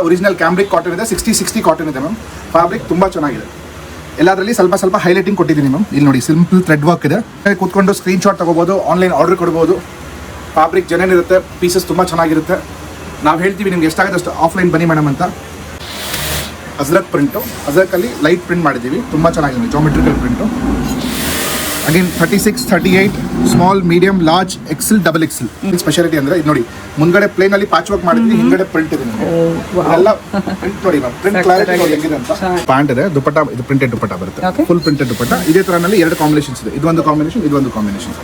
Original ಕ್ಯಾಂಬ್ರಿಕ್ cotton ಇದೆ, 60 cotton ಇದೆ ma'am. Fabric ತುಂಬ ಚೆನ್ನಾಗಿದೆ. ಎಲ್ಲದರಲ್ಲಿ ಸ್ವಲ್ಪ ಹೈಲೈಟಿಂಗ್ ಕೊಟ್ಟಿದ್ದೀನಿ ಮ್ಯಾಮ್. ಇಲ್ಲಿ ನೋಡಿ ಸಿಂಪಲ್ ಥ್ರೆಡ್ ವರ್ಕ್ ಇದೆ. ಕೂತ್ಕೊಂಡು ಸ್ಕ್ರೀನ್ ಶಾಟ್ ತೊಗೋಬೋದು, ಆನ್ಲೈನ್ ಆರ್ಡರ್ ಕೊಡ್ಬೋದು. ಫ್ಯಾಬ್ರಿಕ್ ಜೆನ್ಯೂನ್ ಇರುತ್ತೆ, ಪೀಸಸ್ ತುಂಬ ಚೆನ್ನಾಗಿರುತ್ತೆ. ನಾವು ಹೇಳ್ತೀವಿ ನಿಮ್ಗೆ ಎಷ್ಟಾಗುತ್ತೆ ಅಷ್ಟು ಆಫ್ಲೈನ್ ಬನ್ನಿ ಮೇಡಮ್ ಅಂತ. ಅಜ್ರಕ್ ಪ್ರಿಂಟು, ಅಜ್ರಕಲ್ಲಿ ಲೈಟ್ ಪ್ರಿಂಟ್ ಮಾಡಿದ್ದೀವಿ, ತುಂಬ ಚೆನ್ನಾಗಿದೆ, geometrical print. Again 36, 38, small, medium, large, XL, double XL. Speciality ಅಂದರೆ ಇದು ನೋಡಿ, ಮುಂದ್ಗಡೆ ಪ್ಲೇನಲ್ಲಿ ಪ್ಯಾಚ್ ವರ್ಕ್ ಮಾಡಿದ್ವಿ, ಹಿಂಗಡೆ ಪ್ರಿಂಟ್ ಇದೆ. ಎಲ್ಲ ಪ್ರಿಂಟ್ ನೋಡಿ ಮ್ಯಾಮ್, ಪ್ರಿಂಟ್ ಕ್ಲಾರಿಟಿ ನೋಡಿ ಹೆಂಗಿದೆ ಅಂತ. ಪ್ಯಾಂಟ್ ಇದೆ, ದುಪಟ್ಟ ಇದು ಪ್ರಿಂಟೆಡ್ ದುಪಟ್ಟ ಬರುತ್ತೆ, ಫುಲ್ ಪ್ರಿಂಟೆಡ್ ದುಪಟ್ಟ. ಇದೇ ಥರನಲ್ಲಿ 2 ಕಾಂಬಿನೇಷನ್ಸ್ ಇದೆ, ಇದೊಂದು ಕಾಂಬಿನೇಷನ್, ಇದೊಂದು ಕಾಂಬಿನೇಷನ್.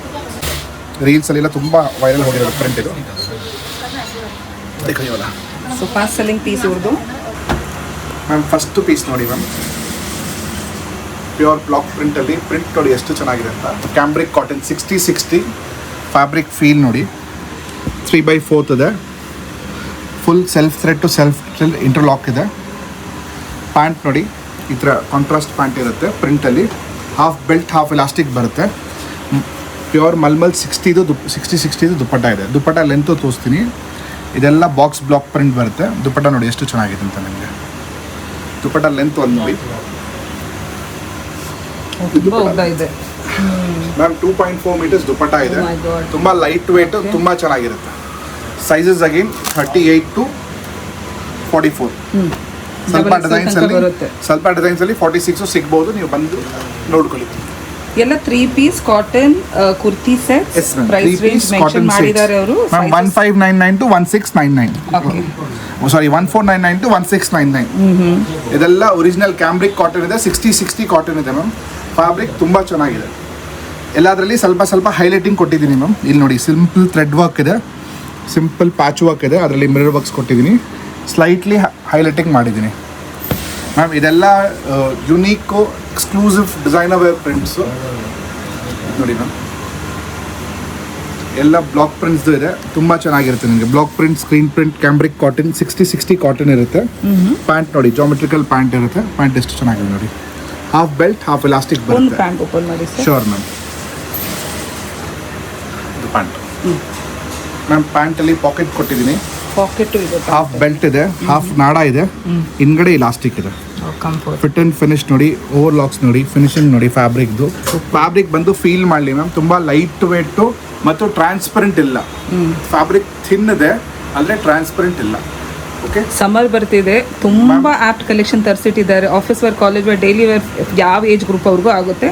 ರೀಲ್ಸಲ್ಲೆಲ್ಲ ತುಂಬ ವೈರಲ್ ಹೋಗಿರೋದು ಪ್ರಿಂಟ್ ಇದು. ಸೊ ಫಾಸ್ಟ್ ಸೆಲ್ಲಿಂಗ್ ಪೀಸ್ ಇವ್ರದ್ದು ಮ್ಯಾಮ್. ಫಸ್ಟ್ ಪೀಸ್ ನೋಡಿ ಮ್ಯಾಮ್, ಪ್ಯೂರ್ ಬ್ಲಾಕ್ ಪ್ರಿಂಟಲ್ಲಿ ಪ್ರಿಂಟ್ ನೋಡಿ ಎಷ್ಟು ಚೆನ್ನಾಗಿದೆ ಅಂತ. ಕ್ಯಾಂಬ್ರಿಕ್ ಕಾಟನ್ 60 ಫ್ಯಾಬ್ರಿಕ್ ಫೀಲ್ ನೋಡಿ, 3/4 ಇದೆ, full self thread to self thread interlock ಇದೆ. ಪ್ಯಾಂಟ್ ನೋಡಿ ಈ ಥರ ಕಾಂಟ್ರಾಸ್ಟ್ ಪ್ಯಾಂಟ್ ಇರುತ್ತೆ ಪ್ರಿಂಟಲ್ಲಿ, ಹಾಫ್ ಬೆಲ್ಟ್ ಹಾಫ್ ಎಲಾಸ್ಟಿಕ್ ಬರುತ್ತೆ. ಪ್ಯೂರ್ ಮಲ್ಮಲ್ 60 ದುಪ್ಪಟ್ಟ ಇದೆ. ದುಪ್ಪಟ್ಟ ಲೆಂತು ತೋರಿಸ್ತೀನಿ. ಇದೆಲ್ಲ ಬಾಕ್ಸ್ ಬ್ಲಾಕ್ ಪ್ರಿಂಟ್ ಬರುತ್ತೆ. ದುಪ್ಪಟ್ಟ ನೋಡಿ ಎಷ್ಟು ಚೆನ್ನಾಗಿದೆ ಅಂತ ನಿಮಗೆ. ದುಪ್ಪಟ್ಟ ಲೆಂತ್ ಒಂದು ನೋಡಿ ಮ್ಯಾಮ್, 2.4 ಮೀಟರ್ಸ್ ದುಪ್ಪಟ್ಟ ಇದೆ. ತುಂಬ ಲೈಟ್ ವೇಟ್, ತುಂಬ ಚೆನ್ನಾಗಿರುತ್ತೆ. Sizes again 38 to 44. ಸ್ವಲ್ಪ ಡಿಸೈನ್ಸಲ್ಲಿ 46 ಸಿಗ್ಬೋದು, ನೀವು ಬಂದು ನೋಡ್ಕೊಳ್ಳಿ. ಎಲ್ಲ 3 piece cotton kurti set. Price range mention ಮಾಡಿದ್ದಾರೆ ಅವರು. 1599 to 1699. Sorry 1499 to 1699. ಇದೆಲ್ಲ ಒರಿಜಿನಲ್ ಕ್ಯಾಂಬ್ರಿಕ್ ಕಾಟನ್ ಇದೆ, 60 ಕಾಟನ್ ಇದೆ ಮ್ಯಾಮ್. ಫ್ಯಾಬ್ರಿಕ್ ತುಂಬ ಚೆನ್ನಾಗಿದೆ. ಎಲ್ಲದರಲ್ಲಿ ಸ್ವಲ್ಪ ಹೈಲೈಟಿಂಗ್ ಕೊಟ್ಟಿದ್ದೀನಿ ಮ್ಯಾಮ್. ಇಲ್ಲಿ ನೋಡಿ ಸಿಂಪಲ್ ಥ್ರೆಡ್ ವರ್ಕ್ ಇದೆ, ಸಿಂಪಲ್ ಪ್ಯಾಚ್ ವರ್ಕ್ ಇದೆ, ಅದರಲ್ಲಿ ಮಿರರ್ ವರ್ಕ್ಸ್ ಕೊಟ್ಟಿದ್ದೀನಿ, ಸ್ಲೈಟ್ಲಿ ಹೈಲೈಟಿಂಗ್ ಮಾಡಿದ್ದೀನಿ ಮ್ಯಾಮ್. ಇದೆಲ್ಲ unique exclusive designer wear prints ನೋಡಿ ಮ್ಯಾಮ್. ಎಲ್ಲ ಬ್ಲಾಕ್ ಪ್ರಿಂಟ್ಸ್ದು ಇದೆ, ತುಂಬ ಚೆನ್ನಾಗಿರುತ್ತೆ ನಿಮಗೆ. Block print, screen print, cambric cotton 60 cotton ಇರುತ್ತೆ. ಪ್ಯಾಂಟ್ ನೋಡಿ ಜಾಮೆಟ್ರಿಕಲ್ ಪ್ಯಾಂಟ್ ಇರುತ್ತೆ. ಪ್ಯಾಂಟ್ ಎಷ್ಟು ಚೆನ್ನಾಗಿದೆ ನೋಡಿ, ಹಾಫ್ ಬೆಲ್ಟ್ ಹಾಫ್ ಎಲಾಸ್ಟಿಕ್ ಬರುತ್ತೆ. Sure ma'am. ಇದು ಪ್ಯಾಂಟ್ ಮ್ಯಾಮ್. ಪ್ಯಾಂಟಲ್ಲಿ ಪಾಕೆಟ್ ಕೊಟ್ಟಿದ್ದೀನಿ, ಹಾಫ್ ಬೆಲ್ಟ್ ಇದೆ, ಹಾಫ್ ನಾಡ ಇದೆ, ಹಿಂದ್ಗಡೆ ಇಲಾಸ್ಟಿಕ್ ಇದೆ. ಫಿಟ್ ಅಂಡ್ ಫಿನಿಶ್ ನೋಡಿ, ಓವರ್ ಲಾಕ್ಸ್ ನೋಡಿ, ಫಿನಿಶಿಂಗ್ ನೋಡಿ. ಫ್ಯಾಬ್ರಿಕ್ ಬಂದು ಫೀಲ್ ಮಾಡಲಿ ಮ್ಯಾಮ್, ತುಂಬ ಲೈಟ್ ವೇಟು ಮತ್ತು ಟ್ರಾನ್ಸ್ಪರೆಂಟ್ ಇಲ್ಲ. ಫ್ಯಾಬ್ರಿಕ್ ಥಿನ್ ಇದೆ ಅಂದರೆ ಟ್ರಾನ್ಸ್ಪರೆಂಟ್ ಇಲ್ಲ. ಓಕೆ, ಸಮ್ಮರ್ ಬರ್ತಿದೆ, ತುಂಬ ಆಪ್ಟ್ ಕಲೆಕ್ಷನ್ ತರಿಸಿಟ್ಟಿದ್ದಾರೆ. Office wear, college wear, daily wear, ಯಾವ ಏಜ್ ಗ್ರೂಪ್ ಅವ್ರಿಗೂ ಆಗುತ್ತೆ.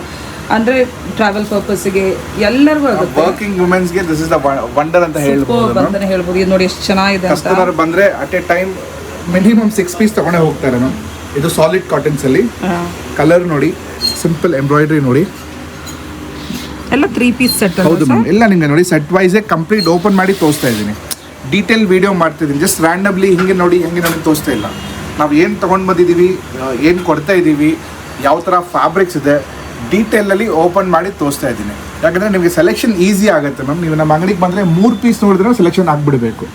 ಅಂದರೆ ಟ್ರಾವೆಲ್ ಪರ್ಪಸ್ಗೆ ಎಲ್ಲರಿಗೂ ಆಗುತ್ತೆ. ವರ್ಕಿಂಗ್ ವುಮೆನ್ಸ್ಗೆ ದಿಸ್ ಇಸ್ ದ ವಂಡರ್ ಅಂತ ಹೇಳ್ಬೋದು. ಇದು ನೋಡಿ ಎಷ್ಟು ಚೆನ್ನಾಗಿದೆ. ಕಸ್ಟಮರ್ ಬಂದರೆ at A time minimum 6 piece ತಗೊಂಡೇ ಹೋಗ್ತಾರೆ ಮ್ಯಾಮ್. ಇದು ಸಾಲಿಡ್ ಕಾಟನ್ಸಲ್ಲಿ ಕಲರ್ ನೋಡಿ, ಸಿಂಪಲ್ ಎಂಬ್ರಾಯ್ಡ್ರಿ ನೋಡಿ. ಎಲ್ಲ 3 ಪೀಸ್ ಸೆಟ್. ಹೌದು ಮ್ಯಾಮ್, ಎಲ್ಲ ನಿಮಗೆ ನೋಡಿ ಸೆಟ್ ವೈಸೇ ಕಂಪ್ಲೀಟ್ ಓಪನ್ ಮಾಡಿ ತೋರಿಸ್ತಾ ಇದ್ದೀನಿ. ಡೀಟೇಲ್ ವಿಡಿಯೋ ಮಾಡ್ತಿದ್ದೀನಿ, ಜಸ್ಟ್ ರ್ಯಾಂಡಮ್ಲಿ ಹಿಂಗೆ ನೋಡಿ ತೋರಿಸ್ತಾ ಇಲ್ಲ. ನಾವು ಏನು ತೊಗೊಂಡು ಬಂದಿದ್ದೀವಿ, ಏನು ಕೊಡ್ತಾ ಇದ್ದೀವಿ, ಯಾವ ಥರ ಫ್ಯಾಬ್ರಿಕ್ಸ್ ಇದೆ, ಡೀಟೇಲಲ್ಲಿ ಓಪನ್ ಮಾಡಿ ತೋರಿಸ್ತಾ ಇದ್ದೀನಿ. ಯಾಕಂದರೆ ನಿಮಗೆ ಸೆಲೆಕ್ಷನ್ ಈಸಿ ಆಗುತ್ತೆ ಮ್ಯಾಮ್. ನೀವು ನಮ್ಮ ಅಂಗಡಿಗೆ ಬಂದರೆ 3 ಪೀಸ್ ನೋಡಿದ್ರೆ ಸೆಲೆಕ್ಷನ್ ಆಗಿಬಿಡಬೇಕು.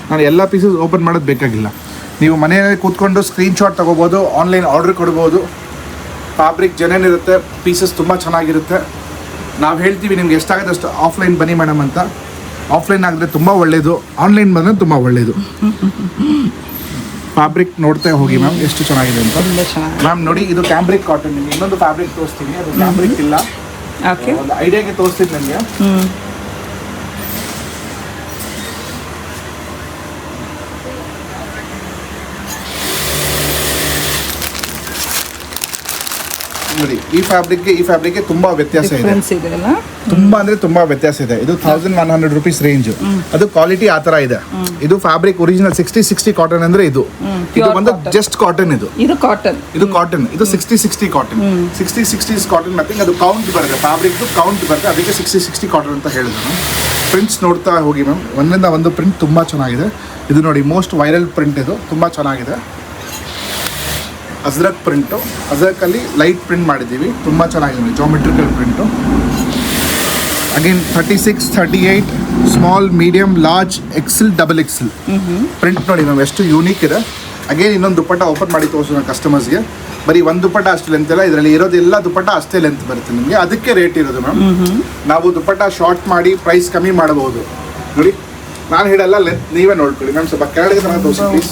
ನಾನು ಎಲ್ಲ ಪೀಸಸ್ ಓಪನ್ ಮಾಡೋದು ಬೇಕಾಗಿಲ್ಲ. ನೀವು ಮನೆಯಲ್ಲಿ ಕೂತ್ಕೊಂಡು ಸ್ಕ್ರೀನ್ ಶಾಟ್ ತೊಗೋಬೋದು, ಆನ್ಲೈನ್ ಆರ್ಡರ್ ಕೊಡ್ಬೋದು. ಫ್ಯಾಬ್ರಿಕ್ ಜೆನ್ಯೂನ್ ಇರುತ್ತೆ, ಪೀಸಸ್ ತುಂಬ ಚೆನ್ನಾಗಿರುತ್ತೆ. ನಾವು ಹೇಳ್ತೀವಿ ನಿಮ್ಗೆ ಎಷ್ಟಾಗುತ್ತೆ ಅಷ್ಟು ಆಫ್ಲೈನ್ ಬನ್ನಿ ಮೇಡಮ್ ಅಂತ. ಆಫ್ಲೈನ್ ಆಗಿದ್ರೆ ತುಂಬ ಒಳ್ಳೆಯದು, ಆನ್ಲೈನ್ ಬಂದರೆ ತುಂಬ ಒಳ್ಳೆಯದು. ಫ್ಯಾಬ್ರಿಕ್ ನೋಡ್ತಾ ಹೋಗಿ ಮ್ಯಾಮ್ ಎಷ್ಟು ಚೆನ್ನಾಗಿದೆ ಅಂತ. ಮ್ಯಾಮ್ ನೋಡಿ, ಇದು ಕ್ಯಾಂಬ್ರಿಕ್ ಕಾಟನ್. ನಿಮಗೆ ಇನ್ನೊಂದು ಫ್ಯಾಬ್ರಿಕ್ ತೋರಿಸ್ತೀನಿ, ಅದು ಕ್ಯಾಂಬ್ರಿಕ್ ಇಲ್ಲ, ಒಂದು ಐಡಿಯಾಗೆ ತೋರಿಸ್ತೀನಿ ನನಗೆ. ನೋಡಿ, ಈ ಫ್ಯಾಬ್ರಿಕ್ಗೆ ತುಂಬ ವ್ಯತ್ಯಾಸ ಇದೆ. ತುಂಬ ಅಂದರೆ ತುಂಬ ವ್ಯತ್ಯಾಸ ಇದೆ. ಇದು 1100 rupees ರೇಂಜ್. ಅದು ಕ್ವಾಲಿಟಿ ಆ ಥರ ಇದೆ. ಇದು ಫ್ಯಾಬ್ರಿಕ್ ಒರಿಜಿನಲ್ 60 ಕಾಟನ್ ಅಂದರೆ ಇದು ಬಂದು ಜಸ್ಟ್ ಕಾಟನ್. ಇದು ಕಾಟನ್, ಇದು 60 ಕಾಟನ್. 60 cotton nothing. ಅದು ಕೌಂಟ್ ಬರುತ್ತೆ, ಫ್ಯಾಬ್ರಿಕ್ದು ಕೌಂಟ್ ಬರುತ್ತೆ, ಅದಕ್ಕೆ 60 ಕಾಟನ್ ಅಂತ ಹೇಳಿದ್ರು. ಪ್ರಿಂಟ್ಸ್ ನೋಡ್ತಾ ಹೋಗಿ ಮ್ಯಾಮ್, ಒಂದರಿಂದ ಒಂದು ಪ್ರಿಂಟ್ ತುಂಬ ಚೆನ್ನಾಗಿದೆ. ಇದು ನೋಡಿ ಮೋಸ್ಟ್ ವೈರಲ್ ಪ್ರಿಂಟ್, ಇದು ತುಂಬ ಚೆನ್ನಾಗಿದೆ. ಅಜ್ರಕ್ ಪ್ರಿಂಟು, ಅಜ್ರಕಲ್ಲಿ ಲೈಟ್ ಪ್ರಿಂಟ್ ಮಾಡಿದ್ದೀವಿ, ತುಂಬ ಚೆನ್ನಾಗಿದೆ, geometrical print. Again 36, 38, small, medium, large, XL, double XL. Print ನೋಡಿ ಮ್ಯಾಮ್ ಎಷ್ಟು ಯೂನಿಕ್ ಇದೆ. ಅಗೇನ್ ಇನ್ನೊಂದು ದುಪ್ಪಟ್ಟ ಓಪನ್ ಮಾಡಿ ತೋರಿಸೋಣ ಕಸ್ಟಮರ್ಸ್ಗೆ. ಬರೀ ಒಂದು ದುಪ್ಪಟ್ಟ ಅಷ್ಟು ಲೆಂತ್ ಇಲ್ಲ, ಇದರಲ್ಲಿ ಇರೋದೆಲ್ಲ ದುಪ್ಪಟ್ಟ ಅಷ್ಟೇ ಲೆಂತ್ ಬರುತ್ತೆ ನಿಮಗೆ, ಅದಕ್ಕೆ ರೇಟ್ ಇರೋದು ಮ್ಯಾಮ್. ನಾವು ದುಪ್ಪಟ್ಟ ಶಾರ್ಟ್ ಮಾಡಿ ಪ್ರೈಸ್ ಕಮ್ಮಿ ಮಾಡಬಹುದು ನೋಡಿ. ನಾನು ಹೇಳಲ್ಲ, ಲೆಂತ್ ನೀವೇ ನೋಡ್ಕೊಳ್ಳಿ ಮ್ಯಾಮ್. ಸ್ವಲ್ಪ ಕೆಳಗೆ ತನಕ ತೋರಿಸಿ ಪ್ಲೀಸ್.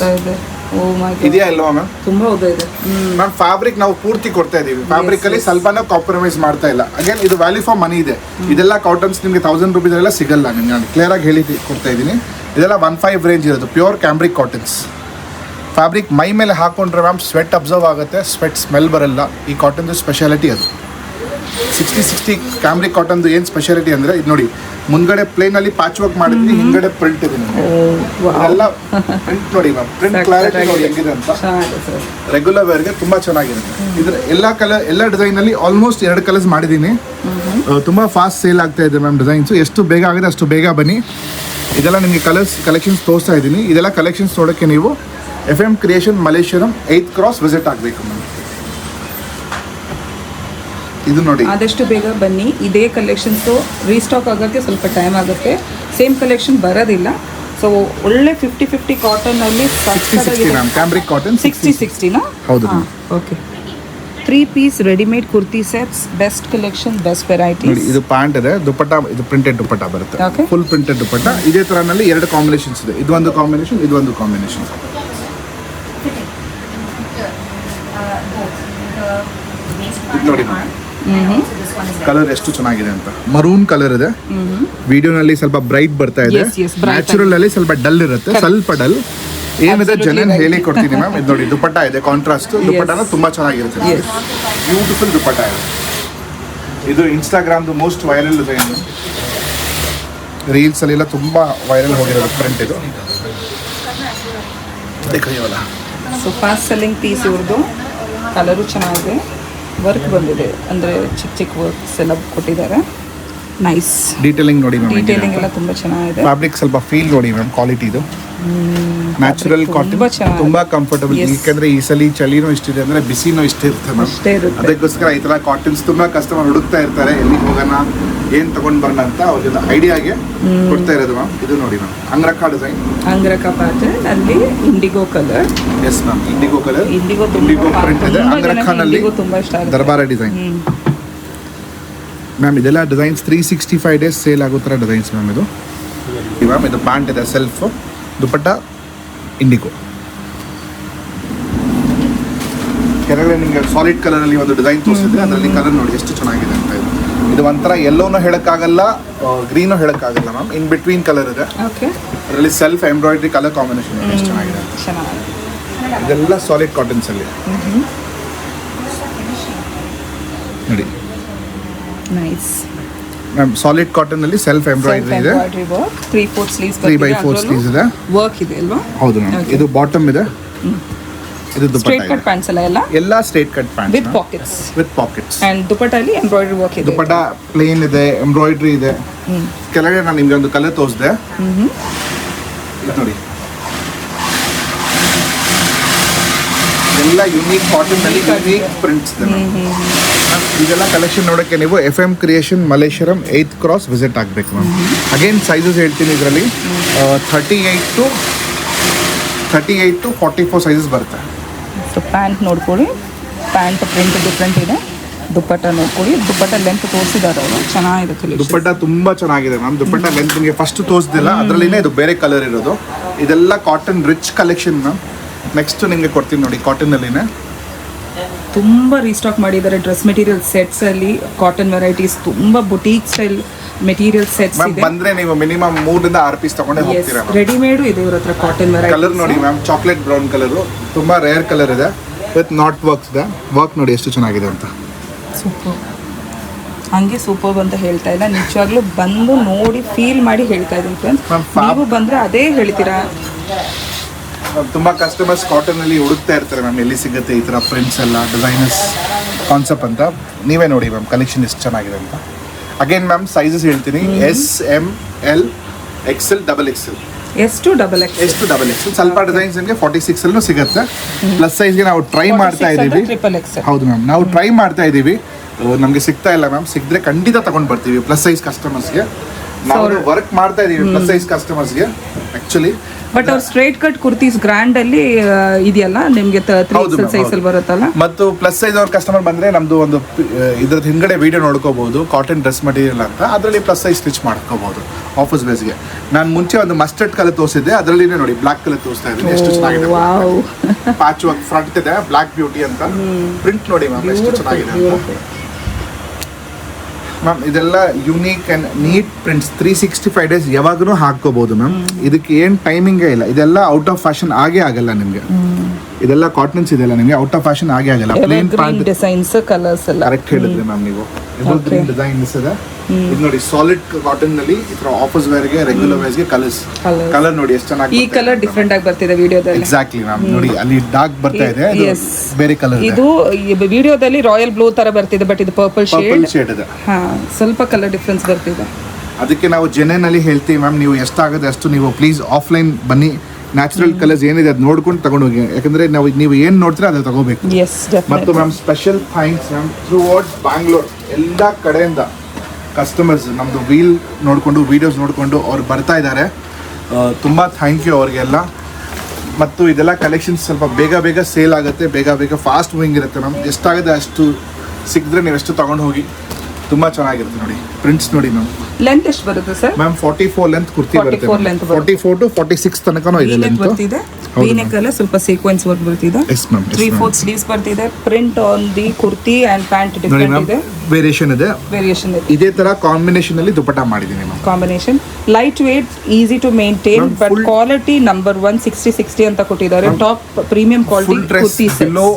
ಓ ಮೈ ಗಾಡ್, ಇದೆಯಾ ಇಲ್ವಾ ಮ್ಯಾಮ್? ತುಂಬಾ ಉದ್ದ ಇದೆ. ಮ್ಯಾಮ್ ಫ್ಯಾಬ್ರಿಕ್ ನಾವು ಪೂರ್ತಿ ಕೊಡ್ತಾ ಇದೀವಿ, ಫ್ಯಾಬ್ರಿಕ್ ಅಲ್ಲಿ ಸ್ವಲ್ಪನೂ ಕಾಂಪ್ರಮೈಸ್ ಮಾಡ್ತಾ ಇಲ್ಲ. ಅಗೇನ್ ಇದು ವ್ಯಾಲ್ಯೂ ಫಾರ್ ಮನಿ ಇದೆ. ಇದೆಲ್ಲ ಕಾಟನ್ಸ್ ನಿಮಗೆ 1000 ರೂಪೀಸ್ ಎಲ್ಲ ಸಿಗಲ್ಲ. ನಿಮ್ಗೆ ನಾನು ಕ್ಲಿಯರ್ ಆಗಿ ಹೇಳಿ ಕೊಡ್ತಾ ಇದ್ದೀನಿ. ಇದೆಲ್ಲ 1.5 ರೇಂಜ್ ಇರೋದು, ಪ್ಯೂರ್ ಕ್ಯಾಂಬ್ರಿಕ್ ಕಾಟನ್ಸ್. ಫ್ಯಾಬ್ರಿಕ್ ಮೈ ಮೇಲೆ ಹಾಕೊಂಡ್ರೆ ಮ್ಯಾಮ್ ಸ್ವೆಟ್ ಅಬ್ಸರ್ವ್ ಆಗುತ್ತೆ, ಸ್ವೆಟ್ ಸ್ಮೆಲ್ ಬರಲ್ಲ. ಈ ಕಾಟನ್ದು ಸ್ಪೆಷಾಲಿಟಿ ಅದು. 60 ಕ್ಯಾಂಬ್ರಿಕ್ ಕಾಟನ್ದು ಏನು ಸ್ಪೆಷಾಲಿಟಿ ಅಂದರೆ ಇದು ನೋಡಿ, ಮುಂದ್ಗಡೆ ಪ್ಲೇನ್ ಅಲ್ಲಿ ಪ್ಯಾಚ್ ವರ್ಕ್ ಮಾಡಿದ್ವಿ, ಹಿಂದ್ಗಡೆ ಪ್ರಿಂಟ್ ಇದೆ. ಎಲ್ಲ ಪ್ರಿಂಟ್ ನೋಡಿ ಮ್ಯಾಮ್, ಪ್ರಿಂಟ್ ಕ್ಲಾರಿಟಿ ನೋಡಿ ಹೆಂಗಿದೆ ಅಂತ. ರೆಗ್ಯುಲರ್ ವೇರ್ಗೆ ತುಂಬಾ ಚೆನ್ನಾಗಿರುತ್ತೆ. ಇದ್ರ ಎಲ್ಲ ಡಿಸೈನ್ ಅಲ್ಲಿ ಆಲ್ಮೋಸ್ಟ್ 2 ಕಲರ್ಸ್ ಮಾಡಿದ್ದೀನಿ. ತುಂಬಾ ಫಾಸ್ಟ್ ಸೇಲ್ ಆಗ್ತಾ ಇದೆ ಮ್ಯಾಮ್ ಡಿಸೈನ್ಸ್. ಎಷ್ಟು ಬೇಗ ಆಗಿದೆ ಅಷ್ಟು ಬೇಗ ಬನ್ನಿ. ಇದೆಲ್ಲ ನಿಮಗೆ ಕಲೆಕ್ಷನ್ಸ್ ತೋರಿಸ್ತಾ ಇದ್ದೀನಿ. ಇದೆಲ್ಲ ಕಲೆಕ್ಷನ್ಸ್ ನೋಡೋಕ್ಕೆ ನೀವು FM creation Malleswaram 8th cross visit ಆಗಬೇಕು ಮ್ಯಾಮ್. ಇದು ನೋಡಿ, ಆದಷ್ಟು ಬೇಗ ಬನ್ನಿ. ಇದೇ ಕಲೆಕ್ಷನ್ಸು ರೀಸ್ಟಾಕ್ ಆಗೋಕ್ಕೆ ಸ್ವಲ್ಪ ಟೈಮ್ ಆಗುತ್ತೆ, ಸೇಮ್ ಕಲೆಕ್ಷನ್ ಬರೋದಿಲ್ಲ. ಸೊ ಒಳ್ಳೆ 50-50 ಕಾಟನ್ ಅಲ್ಲಿ 60 ಮ್ಯಾಮ್, ಕ್ಯಾಂಬ್ರಿಕ್ ಕಾಟನ್ 60-60ನಾ? ಹೌದು. Okay, 3 piece readymade kurti sets, best collection, best varieties. ನೋಡಿ ಇದು ಪ್ಯಾಂಟ್ ಇದೆ, ದುಪಟ್ಟ ಇದು ಪ್ರಿಂಟೆಡ್ ದುಪಟ್ಟ ಬರುತ್ತೆ, Okay. Full printed dupatta. ಇದೇ ತರನಲ್ಲಿ 2 ಕಾಂಬಿನೇಷನ್ಸ್ ಇದೆ. ಇದು ಒಂದು ಕಾಂಬಿನೇಷನ್, ಇದು ಒಂದು ಕಾಂಬಿನೇಷನ್. ಇದು ನೋಡಿ ಕಲರ್ ಎಷ್ಟು ಚೆನ್ನಾಗಿದೆ ಅಂತ. ಮರೂನ್ ಕಲರ್ ಇದೆ, ವಿಡಿಯೋನಲ್ಲಿ ಸ್ವಲ್ಪ ಬ್ರೈಟ್ ಬರ್ತಾ ಇದೆ, Yes, bright ನ್ಯಾಚುರಲ್ ಅಲ್ಲಿ ಸ್ವಲ್ಪ ಡಲ್ ಇರುತ್ತೆ, ಸ್ವಲ್ಪ ಡಲ್ ಏನಿದೆ ಜನ ಹೇಳಿ ಕೊಡ್ತೀನಿ ಮ್ಯಾಮ್. ಇದು ನೋಡಿ ದುಪಟ್ಟ ಇದೆ, ಕಾಂಟ್ರಾಸ್ಟ್ ದುಪಟ್ಟನ ತುಂಬಾ ಚೆನ್ನಾಗಿರುತ್ತೆ, ಬ್ಯೂಟಿಫುಲ್ ದುಪಟ್ಟ ಇದೆ. ಇದು ಇನ್ಸ್ಟಾಗ್ರಾಮ್ದು ಮೋಸ್ಟ್ ವೈರಲ್ ಡಿಸೈನ್, ರೀಲ್ಸ್ ಅಲ್ಲಿ ಎಲ್ಲ ತುಂಬಾ ವೈರಲ್ ಹೋಗಿರೋದು ಪ್ರಿಂಟ್. ಇದು ದೇಖಿಯವಲ್ಲ, ಸೊ ಫಾಸ್ಟ್ ಸೆಲ್ಲಿಂಗ್ ಪೀಸ್ ಇವ್ರದ್ದು. ಕಲರು ಚೆನ್ನಾಗಿದೆ, ವರ್ಕ್ ಬಂದಿದೆ, ಅಂದರೆ ಚಿಕ್ಕ ವರ್ಕ್ಸ್ ಎಲ್ಲ ಕೊಟ್ಟಿದ್ದಾರೆ. ನೈಸ್ ಡೀಟೇಲಿಂಗ್ ನೋಡಿ ಮ್ಯಾಮ್, ಡೀಟೇಲಿಂಗ್ ಎಲ್ಲ ತುಂಬ ಚೆನ್ನಾಗಿದೆ. ಫ್ಯಾಬ್ರಿಕ್ ಸ್ವಲ್ಪ ಫೀಲ್ ನೋಡಿ ಮ್ಯಾಮ್, ಕ್ವಾಲಿಟಿ ಇದು ನ್ಯಾಚುರಲ್ ಕಾಟನ್, ತುಂಬಾ ಕಂಫರ್ಟಬಲ್. ಯಾಕಂದ್ರೆ ಈ ಸಲ ಚಳಿನೂ ಇಷ್ಟಿದೆ ಅಂದ್ರೆ ಬಿಸಿನೂ ಇಷ್ಟ ಇರುತ್ತೆ ಮ್ಯಾಮ್. ಅದಕ್ಕೋಸ್ಕರ ಈ ತರ ಕಾಟನ್ಸ್ ತುಂಬಾ ಕಸ್ಟಮರ್ ಹುಡುಕ್ತಾ ಇರ್ತಾರೆ, ಎಲ್ಲಿಗೆ ಹೋಗೋಣ ಏನ್ ತಗೊಂಡ್ ಬರೋಣ ಅಂತ ಅವ್ರಿಗೆಲ್ಲ ಐಡಿಯಾಗೆ ಕೊಡ್ತಾ ಇರೋದು ಮ್ಯಾಮ್. ಇದು ನೋಡಿ ಮ್ಯಾಮ್, ಅಂಗ್ರಕ ಡಿಸೈನ್, ಅಂಗ್ರಕ ಪ್ಯಾಟರ್ನ್ ಅಲ್ಲಿ IndiGo colour. Yes ma'am, IndiGo colour, IndiGo print ಇದೆ. ಅಂಗ್ರಖಾನಲ್ಲಿ ತುಂಬಾ ಇಷ್ಟ ಆಗುತ್ತೆ, ದರ್ಬಾರ ಡಿಸೈನ್ ಮ್ಯಾಮ್. ಇದೆಲ್ಲ ಡಿಸೈನ್ಸ್ 365 ಡೇಸ್ ಸೇಲ್ ಆಗೋ ಥರ ಡಿಸೈನ್ಸ್ ಮ್ಯಾಮ್. ಇದು ಮ್ಯಾಮ್, ಇದು ಪ್ಯಾಂಟ್ ಇದೆ ಸೆಲ್ಫ್, ದುಪಟ್ಟ ಇಂಡಿಗೋ. ಕೆಳಗಡೆ ನಿಮಗೆ ಸಾಲಿಡ್ ಕಲರ್ ಅಲ್ಲಿ ಒಂದು ಡಿಸೈನ್ ತೋರಿಸಿದ್ರೆ ಅದರಲ್ಲಿ ಕಲರ್ ನೋಡಿ ಎಷ್ಟು ಚೆನ್ನಾಗಿದೆ ಅಂತ. ಇದು ಒಂಥರ ಯೆಲ್ಲೋನು ಹೇಳಕ್ಕಾಗಲ್ಲ, ಗ್ರೀನು ಹೇಳಕ್ಕಾಗಲ್ಲ ಮ್ಯಾಮ್, ಇನ್ ಬಿಟ್ವೀನ್ ಕಲರ್ ಇದೆ. ಅದರಲ್ಲಿ ಸೆಲ್ಫ್ ಎಂಬ್ರಾಯ್ಡ್ರಿ ಕಲರ್ ಕಾಂಬಿನೇಷನ್ ಎಷ್ಟು ಚೆನ್ನಾಗಿದೆ ಅಂತ. ಇದೆಲ್ಲ ಸಾಲಿಡ್ ಕಾಟನ್ಸ್ ಅಲ್ಲಿ ನೋಡಿ. ನೈಸ್ ಮ್ಯಾಮ್, ಸಾಲಿಡ್ ಕಾಟನ್ ಅಲ್ಲಿ ಸೆಲ್ಫ್ ಎಂಬ್ರಾಯ್ಡ್ರಿ ಇದೆ, 3/4 ಸ್ಲೀವ್ಸ್ 3/4 ಸ್ಲೀವ್ಸ್ ಇದೆ, ವರ್ಕ್ ಇದೆ ಅಲ್ವಾ? ಹೌದು ಮ್ಯಾಮ್. ಇದು ಬಾಟಮ್ ಇದೆ, ಇದು ದುಪಟ್ಟ ಸ್ಟ್ರೇಟ್ ಕಟ್ ಪ್ಯಾಂಟ್ಸ್ ಎಲ್ಲ straight cut pants with pockets and dupatta ಅಲ್ಲಿ ಎಂಬ್ರಾಯ್ಡ್ರಿ ವರ್ಕ್ ಇದೆ. ದುಪಟ್ಟ ಪ್ಲೇನ್ ಇದೆ, ಎಂಬ್ರಾಯ್ಡ್ರಿ ಇದೆ. ಕೆಳಗಡೆ ನಾನು ನಿಮ್ಗೆ ಒಂದು ಕಲರ್ ತೋರಿಸಿದೆ, ಇದು ನೋಡಿ. ಎಲ್ಲ ಯುನೀಕ್ ಕಾಟನ್ ಅಲ್ಲಿ ಯುನೀಕ್ ಪ್ರಿಂಟ್ಸ್ ಇದೆ. ಇದೆಲ್ಲ ಕಲೆಕ್ಷನ್ ನೋಡೋಕ್ಕೆ ನೀವು FM creation Malleswaram 8th cross visit ಆಗಬೇಕು ಮ್ಯಾಮ್. ಅಗೇನ್ ಸೈಜಸ್ ಹೇಳ್ತೀನಿ, ಇದರಲ್ಲಿ 38 to 44 ಸೈಜಸ್ ಬರುತ್ತೆ. ಸೊ ಪ್ಯಾಂಟ್ ನೋಡ್ಕೊಳ್ಳಿ, ಪ್ಯಾಂಟ್ ಪ್ರಿಂಟ್ ಡಿಫ್ರೆಂಟ್ ಇದೆ. ದುಪ್ಪಟ್ಟ ನೋಡ್ಕೊಳ್ಳಿ, ದುಪ್ಪಟ್ಟ ಲೆಂತ್ ತೋರಿಸಿದ್ದಾರೆ ಅವರು, ಚೆನ್ನಾಗಿದೆ ಕಲೆಕ್ಷನ್. ದುಪ್ಪಟ್ಟ ತುಂಬಾ ಚೆನ್ನಾಗಿದೆ ಮ್ಯಾಮ್. ದುಪ್ಪಟ್ಟ ಲೆಂತ್ ನಿಮಗೆ ಫಸ್ಟ್ ತೋರಿಸ್ದಿಲ್ಲ, ಅದರಲ್ಲಿನೇ ಇದು ಬೇರೆ ಕಲರ್ ಇರೋದು. ಇದೆಲ್ಲ cotton rich collection ma'am. Next ನಿಮಗೆ ಕೊಡ್ತೀನಿ ನೋಡಿ, ಕಾಟನ್ ಅಲ್ಲಿನೇ ತುಂಬ ರೀಸ್ಟಾಕ್ ಮಾಡಿದ್ದಾರೆ ಡ್ರೆಸ್ ಮೆಟೀರಿಯಲ್ ಸೆಟ್ಸ್ ಅಲ್ಲಿ. ಕಾಟನ್ ವೆರೈಟೀಸ್ ತುಂಬ ಬುಟೀಕ್ ಸ್ಟೈಲ್ ಮೆಟೀರಿಯಲ್ ಸೆಟ್ಸ್ ಇದೆ. ಬಂದ್ರೆ ನೀವು ಮಿನಿಮಮ್ 3 ರಿಂದ 6 ಪೀಸ್ ತಗೊಂಡೇ ಹೋಗ್ತೀರಾ. ರೆಡಿಮೇಡ್ ಇದೆ ಇವ್ರ ಹತ್ರ ಕಾಟನ್ ವೆರೈಟಿ. ಕಲರ್ ನೋಡಿ ಮ್ಯಾಮ್, ಚಾಕ್ಲೇಟ್ ಬ್ರೌನ್ ಕಲರ್, ತುಂಬಾ ರೇರ್ ಕಲರ್ ಇದೆ ವಿತ್ ನಾಟ್ ವರ್ಕ್ಸ್ ಇದೆ. ವರ್ಕ್ ನೋಡಿ ಎಷ್ಟು ಚೆನ್ನಾಗಿದೆ ಅಂತ. ಸೂಪರ್, ಹಂಗೆ ಸೂಪರ್ ಅಂತ ಹೇಳ್ತಾ ಇಲ್ಲ, ನಿಜವಾಗ್ಲೂ ಬಂದು ನೋಡಿ ಫೀಲ್ ಮಾಡಿ ಹೇಳ್ತಾ ಇದ್ದೀನಿ ಫ್ರೆಂಡ್ಸ್. ನೀವು ಬಂದ್ರೆ ಅದೇ ಹೇಳ್ತೀರಾ. ತುಂಬಾ ಕಸ್ಟಮರ್ಸ್ ಕಾಟನ್ ಅಲ್ಲಿ ಹುಡುಕ್ತಾ ಇರ್ತಾರೆ ಮ್ಯಾಮ್, ಎಲ್ಲಿ ಸಿಗುತ್ತೆ ಈ ತರ ಪ್ರಿಂಟ್ಸ್ ಎಲ್ಲ, ಡಿಸೈನರ್ಸ್ ಕಾನ್ಸೆಪ್ಟ್ ಅಂತ. ನೀವೇ ನೋಡಿ ಮ್ಯಾಮ್ ಕಲೆಕ್ಷನ್ ಎಷ್ಟು ಚೆನ್ನಾಗಿದೆ ಅಂತ. ಅಗೇನ್ ಮ್ಯಾಮ್ ಸೈಜಸ್ ಹೇಳ್ತೀನಿ, S, M, L, XL, XXL. S to XXL. ಸ್ವಲ್ಪ ಡಿಸೈನ್ಸ್ ನಿಮಗೆ 46 ಅಲ್ಲೂ ಸಿಗುತ್ತೆ. ಪ್ಲಸ್ ಸೈಜ್ಗೆ ನಾವು ಟ್ರೈ ಮಾಡ್ತಾ ಇದ್ದೀವಿ. ಹೌದು ಮ್ಯಾಮ್, ನಾವು ಟ್ರೈ ಮಾಡ್ತಾ ಇದ್ದೀವಿ, ನಮಗೆ ಸಿಗ್ತಾ ಇಲ್ಲ ಮ್ಯಾಮ್. ಸಿಕ್ಕಿದ್ರೆ ಖಂಡಿತ ತಗೊಂಡು ಬರ್ತೀವಿ ಪ್ಲಸ್ ಸೈಜ್ ಕಸ್ಟಮರ್ಸ್ಗೆ. ನಾವು ವರ್ಕ್ ಮಾಡ್ತಾ ಇದೀವಿ ಪ್ಲಸ್ ಸೈಜ್ ಕಸ್ಟಮರ್ಸ್ಗೆ ಆಕ್ಚುಲಿ. ಬಟ್ ಅವ್ರ ಸ್ಟ್ರೈಟ್ ಕಟ್ ಕುರ್ತೀಸ್ ಗ್ರ್ಯಾಂಡ್ ಅಲ್ಲಿ ಇದೆಯಲ್ಲ, ನಿಮಗೆ 3XL ಸೈಜ್ ಅಲ್ಲಿ ಬರುತ್ತಲ್ಲ. ಮತ್ತು ಪ್ಲಸ್ ಸೈಜ್ ಅವ್ರ ಕಸ್ಟಮರ್ ಬಂದ್ರೆ ನಮ್ದು ಒಂದು ಇದ್ರದ್ದು ಹಿಂಗಡೆ ವಿಡಿಯೋ ನೋಡ್ಕೋಬಹುದು, ಕಾಟನ್ ಡ್ರೆಸ್ ಮಟೀರಿಯಲ್ ಅಂತ. ಅದರಲ್ಲಿ ಪ್ಲಸ್ ಸೈಜ್ ಸ್ಟಿಚ್ ಮಾಡ್ಕೋಬಹುದು. ಆಫೀಸ್ ವೇಸ್ಗೆ. ನಾನು ಮುಂಚೆ ಒಂದು ಮಸ್ಟರ್ಡ್ ಕಲರ್ ತೋರಿಸಿದ್ದೆ, ಅದರಲ್ಲಿ ನೋಡಿ ಬ್ಲಾಕ್ ಕಲರ್ ತೋರಿಸ್ತಾ ಇದ್ದೀನಿ. ಎಷ್ಟು ಚೆನ್ನಾಗಿದೆ, ವಾವ್ ಪ್ಯಾಚ್ ವರ್ಕ್ ಫ್ರಂಟ್ ಇದೆ, ಬ್ಲಾಕ್ ಬ್ಯೂಟಿ ಅಂತ ಪ್ರಿಂಟ್ ನೋಡಿ ಮ್ಯಾಮ್ ಎಷ್ಟು ಚೆನ್ನಾಗಿದೆ ಅಂತ. ಮ್ಯಾಮ್ ಇದೆಲ್ಲ unique and neat prints. 365 days ಯಾವಾಗೂ ಹಾಕೋಬಹುದು ಮ್ಯಾಮ್. ಇದಕ್ಕೆ ಏನು ಟೈಮಿಂಗೇ ಇಲ್ಲ. ಇದೆಲ್ಲ ಔಟ್ ಆಫ್ ಫ್ಯಾಷನ್ ಆಗೇ ಆಗಲ್ಲ ನಿಮಗೆ. ಇದೆಲ್ಲ ಕಾಟನ್ಸ್ ಇದೆಲ್ಲ ನಿಮಗೆ ಔಟ್ ಆಫ್ ಫ್ಯಾಷನ್ ಆಗೇ ಆಗಲ್ಲ. ಪ್ಲೇನ್ ಪ್ಯಾಂಟ್ ಡಿಸೈನ್ಸ್ ಕಲರ್ಸ್ ಎಲ್ಲ ಕರೆಕ್ಟ್ ಹೇಳಿದ್ರಿ ಮ್ಯಾಮ್ ನೀವು. ಎವರ್ಗ್ರೀನ್ ಡಿಸೈನ್ಸ್ ಇದೆ. ಇದು ನೋಡಿ ಸಾಲಿಡ್ ಕಾಟನ್ ನಲ್ಲಿ ಈ ತರ ಆಫೀಸ್ ವೇರ್ಗೆ ರೆಗ್ಯುಲರ್ ವೇರ್ಗೆ ಕಲರ್ ನೋಡಿ ಎಷ್ಟು ಚೆನ್ನಾಗಿ. ಈ ಕಲರ್ ಡಿಫರೆಂಟ್ ಆಗಿ ಬರ್ತಿದೆ ವಿಡಿಯೋದಲ್ಲಿ. ಎಕ್ಸಾಕ್ಟ್ಲಿ ಮ್ಯಾಮ್ ನೋಡಿ ಅಲ್ಲಿ ಡಾರ್ಕ್ ಬರ್ತಾ ಇದೆ, ಬೇರೆ ಕಲರ್. ಇದು ವಿಡಿಯೋದಲ್ಲಿ ರಾಯಲ್ ಬ್ಲೂ ತರ ಬರ್ತಿದೆ, ಬಟ್ ಇದು ಪರ್ಪಲ್ ಶೇಡ್ ಇದೆ. ಹಾ, ಸ್ವಲ್ಪ ಕಲರ್ ಡಿಫರೆನ್ಸ್ ಬರ್ತಿದೆ. ಅದಕ್ಕೆ ನಾವು ಜೆನ್ಯೂನ್ಲಿ ಹೇಳ್ತೀವಿ ಮ್ಯಾಮ್, ನೀವು ಎಷ್ಟಾಗದೆ ಅಷ್ಟು ನೀವು ಪ್ಲೀಸ್ ಆಫ್ಲೈನ್ ಬನ್ನಿ. ನ್ಯಾಚುರಲ್ ಕಲರ್ಸ್ ಏನಿದೆ ಅದು ನೋಡ್ಕೊಂಡು ತಗೊಂಡೋಗಿ, ಯಾಕಂದ್ರೆ ನೀವು ಏನು ನೋಡ್ತೀರಾ ಅದು ತಗೋಬೇಕು. ಮತ್ತು ma'am special thanks ma'am through out Bangalore ಎಲ್ಲ ಕಡೆಯಿಂದ ಕಸ್ಟಮರ್ಸ್ ನಮ್ಮದು ವೀಲ್ ನೋಡಿಕೊಂಡು ವೀಡಿಯೋಸ್ ನೋಡಿಕೊಂಡು ಅವ್ರು ಬರ್ತಾ ಇದ್ದಾರೆ. ತುಂಬ ಥ್ಯಾಂಕ್ ಯು ಅವ್ರಿಗೆಲ್ಲ. ಮತ್ತು ಇದೆಲ್ಲ ಕಲೆಕ್ಷನ್ಸ್ ಸ್ವಲ್ಪ ಬೇಗ ಸೇಲ್ ಆಗುತ್ತೆ, ಬೇಗ ಫಾಸ್ಟ್ ಮೂವಿಂಗ್ ಇರುತ್ತೆ ಮ್ಯಾಮ್. ಎಷ್ಟಾಗುತ್ತೆ ಅಷ್ಟು ಸಿಕ್ಕಿದ್ರೆ ನೀವು ಎಷ್ಟು ತೊಗೊಂಡು ಹೋಗಿ. ತುಂಬ ಚೆನ್ನಾಗಿರುತ್ತೆ ನೋಡಿ ಪ್ರಿಂಟ್ಸ್ ನೋಡಿ ಮ್ಯಾಮ್. ಲೆಂತ್ ಎಷ್ಟು ಬರುತ್ತೆ ಸರ್? ಮ್ಯಾಮ್ 44 ಲೆಂತ್ ಕುರ್ತಿ ಬರುತ್ತೆ. 44 to 46 ತನಕನೂ ಇದೆ ಲೆಂತ್ ಬರ್ತಿದೆ. ವೀನೆಕ್ ಅಲ್ಲಿ ಸ್ವಲ್ಪ ಸೀಕ್ವೆನ್ಸ್ ವರ್ಕ್ ಬರ್ತಿದೆ. Yes ma'am. 3/4 ಸ್ಲೀವ್ಸ್ ಬರ್ತಿದೆ. Print on the kurti and pant different ಇದೆ. ವೇರಿಯೇಷನ್ ಇದೆ. ಇದೇ ತರ ಕಾಂಬಿನೇಷನ್ ಅಲ್ಲಿ ದುಪಟ್ಟಾ ಮಾಡಿದೀನಿ ma'am. Combination light weight, easy to maintain, but quality number 1 60 ಅಂತ ಕೊಟ್ಟಿದ್ದಾರೆ. Top premium quality kurti below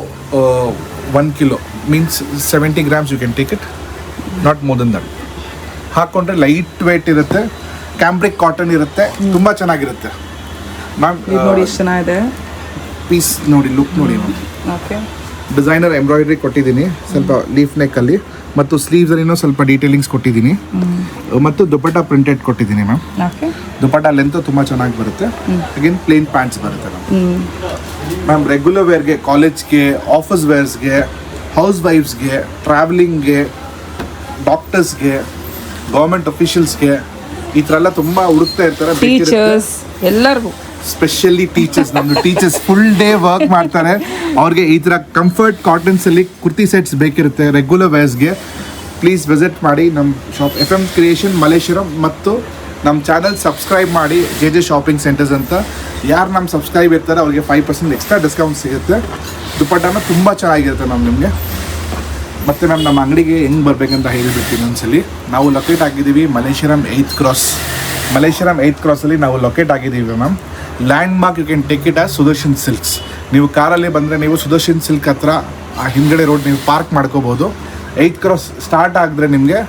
1 kilo means 70 grams you can take it, not more than that. ಹಾಕೊಂಡ್ರೆ light weight ಇರುತ್ತೆ, ಕ್ಯಾಂಬ್ರಿಕ್ ಕಾಟನ್ ಇರುತ್ತೆ, ತುಂಬ ಚೆನ್ನಾಗಿರುತ್ತೆ ಮ್ಯಾಮ್. ನೋಡಿ ಎಷ್ಟು ಚೆನ್ನಾಗಿದೆ ಪೀಸ್ ನೋಡಿ, ಲುಕ್ ನೋಡಿ ಮ್ಯಾಮ್. ಓಕೆ, ಡಿಸೈನರ್ ಎಂಬ್ರಾಯ್ಡ್ರಿ ಕೊಟ್ಟಿದ್ದೀನಿ ಸ್ವಲ್ಪ ಲೀಫ್ ನೆಕ್ಕಲ್ಲಿ, ಮತ್ತು ಸ್ಲೀವ್ಸಲ್ಲಿನೂ ಸ್ವಲ್ಪ ಡೀಟೇಲಿಂಗ್ಸ್ ಕೊಟ್ಟಿದ್ದೀನಿ, ಮತ್ತು ದುಪಟ್ಟಾ ಪ್ರಿಂಟೆಡ್ ಕೊಟ್ಟಿದ್ದೀನಿ ಮ್ಯಾಮ್. ಓಕೆ, ದುಪಟ್ಟಾ ಲೆಂತ್ ತುಂಬ ಚೆನ್ನಾಗಿ ಬರುತ್ತೆ. ಅಗೇನ್ ಪ್ಲೇನ್ ಪ್ಯಾಂಟ್ಸ್ ಬರುತ್ತೆ ಮ್ಯಾಮ್. ರೆಗ್ಯುಲರ್ ವೇರ್ಗೆ, ಕಾಲೇಜ್ಗೆ, ಆಫೀಸ್ ವೇರ್ಸ್ಗೆ, ಹೌಸ್ ವೈಫ್ಸ್ಗೆ, ಟ್ರಾವೆಲಿಂಗ್ಗೆ, ಡಾಕ್ಟರ್ಸ್ಗೆ, ಗೌರ್ಮೆಂಟ್ ಅಫಿಷಿಯಲ್ಸ್ಗೆ ಈ ಥರ ಎಲ್ಲ ತುಂಬ ಹುಡುಕ್ತಾ ಇರ್ತಾರೆ. ಟೀಚರ್ಸ್ ಎಲ್ಲರಿಗೂ, ಸ್ಪೆಷಲಿ ಟೀಚರ್ಸ್, ನಮ್ಮದು ಟೀಚರ್ಸ್ ಫುಲ್ ಡೇ ವರ್ಕ್ ಮಾಡ್ತಾರೆ. ಅವ್ರಿಗೆ ಈ ಥರ ಕಂಫರ್ಟ್ ಕಾಟನ್ಸಲ್ಲಿ ಕುರ್ತಿ ಸೆಟ್ಸ್ ಬೇಕಿರುತ್ತೆ ರೆಗ್ಯುಲರ್ ವೇರ್ಸ್ಗೆ. ಪ್ಲೀಸ್ ವಿಸಿಟ್ ಮಾಡಿ ನಮ್ಮ ಶಾಪ್ FM ಕ್ರಿಯೇಷನ್ ಮಲ್ಲೇಶ್ವರಂ, ಮತ್ತು ನಮ್ಮ ಚಾನಲ್ ಸಬ್ಸ್ಕ್ರೈಬ್ ಮಾಡಿ JJ ಶಾಪಿಂಗ್ ಸೆಂಟರ್ಸ್ ಅಂತ. ಯಾರು ನಮ್ಮ ಸಬ್ಸ್ಕ್ರೈಬ್ ಇರ್ತಾರೆ ಅವ್ರಿಗೆ 5% ಎಕ್ಸ್ಟ್ರಾ ಡಿಸ್ಕೌಂಟ್ ಸಿಗುತ್ತೆ. ದುಪಟ್ಟಾನ ತುಂಬ ಚೆನ್ನಾಗಿರುತ್ತೆ ಮ್ಯಾಮ್ ನಿಮಗೆ. ಮತ್ತು ಮ್ಯಾಮ್ ನಮ್ಮ ಅಂಗಡಿಗೆ ಹೆಂಗೆ ಬರಬೇಕಂತ ಹೇಳಿಬಿಡ್ತೀನಿ ಒಂದ್ಸಲಿ. ನಾವು ಲೊಕೇಟ್ ಆಗಿದ್ದೀವಿ Malleshwaram 8th cross. Malleshwaram 8th ಕ್ರಾಸಲ್ಲಿ ನಾವು ಲೊಕೇಟ್ ಆಗಿದ್ದೀವಿ ma'am. Landmark you can take it as Sudarshan silks. ನೀವು ಕಾರಲ್ಲಿ ಬಂದರೆ ನೀವು ಸುದರ್ಶನ್ ಸಿಲ್ಕ್ ಹತ್ರ ಆ ಹಿಂದ್ಗಡೆ ರೋಡ್ ನೀವು ಪಾರ್ಕ್ ಮಾಡ್ಕೋಬೋದು. 8th ಕ್ರಾಸ್ ಸ್ಟಾರ್ಟ್ ಆಗಿದ್ರೆ ನಿಮಗೆ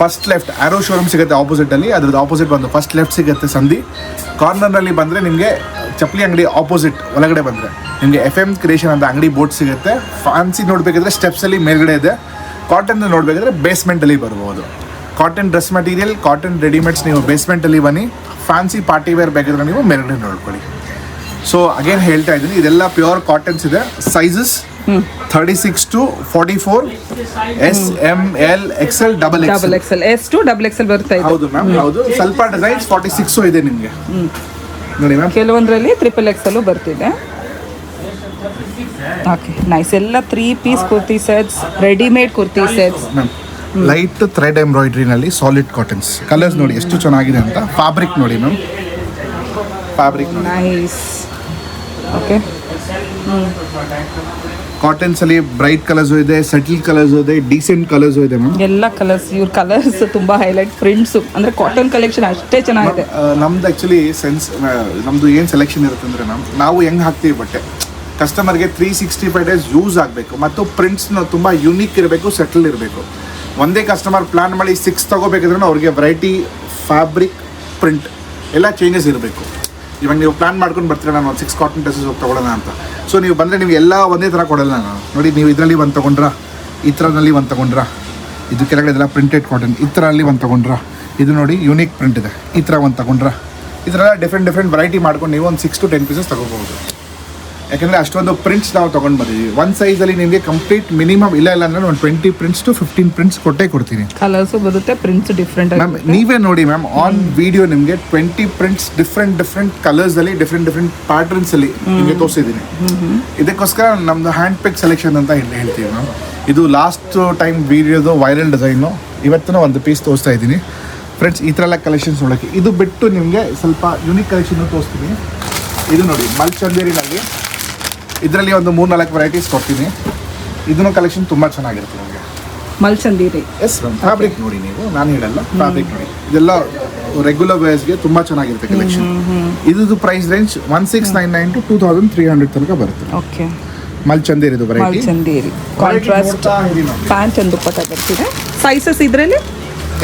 ಫಸ್ಟ್ ಲೆಫ್ಟ್ ಆರೋ ಶೋರೂಮ್ ಸಿಗುತ್ತೆ ಆಪೋಸಿಟಲ್ಲಿ. ಅದ್ರದ್ದು ಆಪೋಸಿಟ್ ಬಂದು ಫಸ್ಟ್ ಲೆಫ್ಟ್ ಸಿಗುತ್ತೆ ಸಂಧಿ. ಕಾರ್ನರ್ನಲ್ಲಿ ಬಂದರೆ ನಿಮಗೆ ಚಪ್ಪಲಿ ಅಂಗಡಿ ಆಪೋಸಿಟ್ ಒಳಗಡೆ ಬಂದರೆ ನಿಮಗೆ FM ಕ್ರಿಯೇಷನ್ ಅಂತ ಅಂಗಡಿ ಬೋರ್ಡ್ ಸಿಗುತ್ತೆ. ಫ್ಯಾನ್ಸಿ ನೋಡಬೇಕಿದ್ರೆ ಸ್ಟೆಪ್ಸಲ್ಲಿ ಮೇಲ್ಗಡೆ ಇದೆ. ಕಾಟನ್ ನೋಡಬೇಕಿದ್ರೆ ಬೇಸ್ಮೆಂಟಲ್ಲಿ ಬರ್ಬೋದು. Cotton dress material, cotton readymades ನೀವು ಬೇಸ್ಮೆಂಟಲ್ಲಿ ಬನ್ನಿ. ಫ್ಯಾನ್ಸಿ ಪಾರ್ಟಿ ವೇರ್ ಬೇಕಾದ್ರೆ ನೀವು ಮೇಲ್ಗಡೆ ನೋಡ್ಕೊಳ್ಳಿ. ಸೊ ಅಗೇನ್ ಹೇಳ್ತಾ ಇದ್ದೀನಿ, ಇದೆಲ್ಲ ಪ್ಯೂರ್ ಕಾಟನ್ಸ್ ಇದೆ. Sizes 36 to 44, S, M, L, XL, XXL. S to XXL ಬರ್ತಾ ಇದೆ. ಹೌದು ಮ್ಯಾಮ್, ಹೌದು. ಸ್ವಲ್ಪ ಡಿಸೈನ್ಸ್ 46 ಇದೆ ನಿಮಗೆ ನೋಡಿ ಮ್ಯಾಮ್. ಕೆಲವೊಂದರಲ್ಲಿ XXL ಬರ್ತಿದೆ. Okay, nice. ಎಲ್ಲ 3 piece kurti sets, readymade kurti sets ma'am. Light thread ಎಂಬ್ರಾಯ್ಡ್ರಿನಲ್ಲಿ ಸಾಲಿಡ್ ಕಾಟನ್ಸ್. ಕಲರ್ಸ್ ನೋಡಿ ಎಷ್ಟು ಚೆನ್ನಾಗಿದೆ ಅಂತ. ಫ್ಯಾಬ್ರಿಕ್ ನೋಡಿ ma'am, fabric nice. Okay, cottons ಅಲ್ಲಿ ಬ್ರೈಟ್ ಕಲರ್ಸ್ ಇದೆ, ಸೆಟಲ್ ಕಲರ್ಸ್ ಇದೆ, ಡೀಸೆಂಟ್ ಕಲರ್ಸ್ ಇದೆ ಮ್ಯಾಮ್. ಎಲ್ಲ ಕಲರ್ಸ್, ಇವ್ರ ಕಲರ್ಸ್ ತುಂಬಾ ಹೈಲೈಟ್. ಪ್ರಿಂಟ್ಸ್ ಅಂದ್ರೆ ಕಾಟನ್ ಕಲೆಕ್ಷನ್ ಅಷ್ಟೇ ಚೆನ್ನಾಗಿದೆ. ನಮ್ದು ಆ್ಯಕ್ಚುಲಿ ನಮ್ಮದು ಏನು ಸೆಲೆಕ್ಷನ್ ಇರುತ್ತೆ ಅಂದರೆ ಮ್ಯಾಮ್, ನಾವು ಹೆಂಗೆ ಹಾಕ್ತೀವಿ ಬಟ್ಟೆ ಕಸ್ಟಮರ್ಗೆ 365 ಡೇಸ್ ಯೂಸ್ ಆಗಬೇಕು, ಮತ್ತು ಪ್ರಿಂಟ್ಸ್ನ ತುಂಬ ಯುನೀಕ್ ಇರಬೇಕು, ಸೆಟಲ್ ಇರಬೇಕು. ಒಂದೇ ಕಸ್ಟಮರ್ ಪ್ಲಾನ್ ಮಾಡಿ 6 ತೊಗೋಬೇಕಿದ್ರೆ ಅವ್ರಿಗೆ ವೆರೈಟಿ, ಫ್ಯಾಬ್ರಿಕ್, ಪ್ರಿಂಟ್ ಎಲ್ಲ ಚೇಂಜಸ್ ಇರಬೇಕು. ಇವಾಗ ನೀವು ಪ್ಲಾನ್ ಮಾಡ್ಕೊಂಡು ಬರ್ತೀರಾ, ನಾನು ಒಂದು 6 ಕಾಟನ್ ಡ್ರೆಸ್ಸಸ್ ಹೋಗಿ ತೊಗೊಳ್ಳೋಣ ಅಂತ. ಸೊ ನೀವು ಬಂದರೆ ನೀವು ಎಲ್ಲ ಒಂದೇ ಥರ ಕೊಡಲ್ಲ ನಾನು. ನೋಡಿ, ನೀವು ಇದರಲ್ಲಿ ಒಂದು ತೊಗೊಂಡ್ರಾ, ಈ ಥರದಲ್ಲಿ ಒಂದು ತೊಗೊಂಡ್ರಾ, ಇದು ಕೆಳಗಡೆ ಇದೆಲ್ಲ ಪ್ರಿಂಟೆಡ್ ಕಾಟನ್, ಈ ಥರಲ್ಲಿ ಒಂದು ತೊಗೊಂಡ್ರಾ, ಇದು ನೋಡಿ ಯೂನಿಕ್ ಪ್ರಿಂಟ್ ಇದೆ, ಈ ಥರ ಒಂದು ತೊಗೊಂಡ್ರಾ, ಈ ಥರ ಡಿಫ್ರೆಂಟ್ ವೆರೈಟಿ ಮಾಡ್ಕೊಂಡು ನೀವು ಒಂದು 6 to 10 ಪೀಸಸ್ ತೊಗೋಬೋದು. ಯಾಕೆಂದರೆ ಅಷ್ಟೊಂದು ಪ್ರಿಂಟ್ಸ್ ನಾವು ತೊಗೊಂಡು ಬಂದಿದ್ದೀವಿ. ಒಂದು ಸೈಜಲ್ಲಿ ನಿಮಗೆ ಕಂಪ್ಲೀಟ್ ಮಿನಿಮಮ್ ಇಲ್ಲ ಅಂದರೆ ಒಂದು 20 ಪ್ರಿಂಟ್ಸ್ to 15 ಪ್ರಿಂಟ್ಸ್ ಕೊಟ್ಟೇ ಕೊಡ್ತೀನಿ. ಕಲರ್ಸು ಬರುತ್ತೆ, ಪ್ರಿಂಟ್ಸ್ ಡಿಫ್ರೆಂಟ್. ಮ್ಯಾಮ್ ನೀವೇ ನೋಡಿ ಮ್ಯಾಮ್, ಆನ್ ವಿಡಿಯೋ ನಿಮಗೆ 20 ಪ್ರಿಂಟ್ಸ್ ಡಿಫ್ರೆಂಟ್ ಕಲರ್ಸಲ್ಲಿ ಡಿಫ್ರೆಂಟ್ ಪ್ಯಾಟರ್ನ್ಸಲ್ಲಿ ನಿಮಗೆ ತೋರಿಸಿದ್ದೀನಿ. ಇದಕ್ಕೋಸ್ಕರ ನಮ್ಮದು ಹ್ಯಾಂಡ್ ಪಿಕ್ ಸೆಲೆಕ್ಷನ್ ಅಂತ ಹೇಳ್ತೀವಿ ಮ್ಯಾಮ್. ಇದು ಲಾಸ್ಟ್ ಟೈಮ್ ವಿಡಿಯೋದು ವೈರಲ್ ಡಿಸೈನು. ಇವತ್ತೂ ಒಂದು ಪೀಸ್ ತೋರಿಸ್ತಾ ಇದ್ದೀನಿ. ಫ್ರೆಂಡ್ಸ್ ಈ ಥರ ಎಲ್ಲ ಕಲೆಕ್ಷನ್ಸ್ ನೋಡೋಕ್ಕೆ. ಇದು ಬಿಟ್ಟು ನಿಮಗೆ ಸ್ವಲ್ಪ ಯೂನಿಕ್ ಕಲೆಕ್ಷನ್ ತೋರಿಸ್ತೀನಿ. ಇದು ನೋಡಿ ಮಲ್ ಚಂದೇರಿನಲ್ಲಿ ಇದರಲ್ಲಿ ಒಂದು 3-4 ವೆರೈಟೀಸ್ ಕೊಡ್ತೀನಿ. ಇದನ್ನು ಕಲೆಕ್ಷನ್ ತುಂಬ ಚೆನ್ನಾಗಿರುತ್ತೆ ನಿಮಗೆ. ಮಲ್ಚಂದೀರಿ ಎಸ್ ಮ್ಯಾಮ್. ಫ್ಯಾಬ್ರಿಕ್ ನೋಡಿ, ನೀವು ನಾನು ಹೇಳಲ್ಲ, ಫ್ಯಾಬ್ರಿಕ್ ನೋಡಿ. ಇದೆಲ್ಲ ರೆಗ್ಯುಲರ್ ವೇರ್ಸ್ಗೆ ತುಂಬ ಚೆನ್ನಾಗಿರುತ್ತೆ ಕಲೆಕ್ಷನ್. ಇದು ಪ್ರೈಸ್ ರೇಂಜ್ 1699 to 2300 ತನಕ ಬರುತ್ತೆ. ಓಕೆ. ಮಲ್ಚಂದೇರಿದು ವೆರೈಟಿ. ಮಲ್ಚಂದೀರಿ ಕಾಂಟ್ರಾಸ್ಟ್ ಪ್ಯಾಂಟ್ ಅಂಡ್ ದುಪ್ಪಟ್ಟ ಬರ್ತಿದೆ. ಸೈಜಸ್ ಇದರಲ್ಲಿ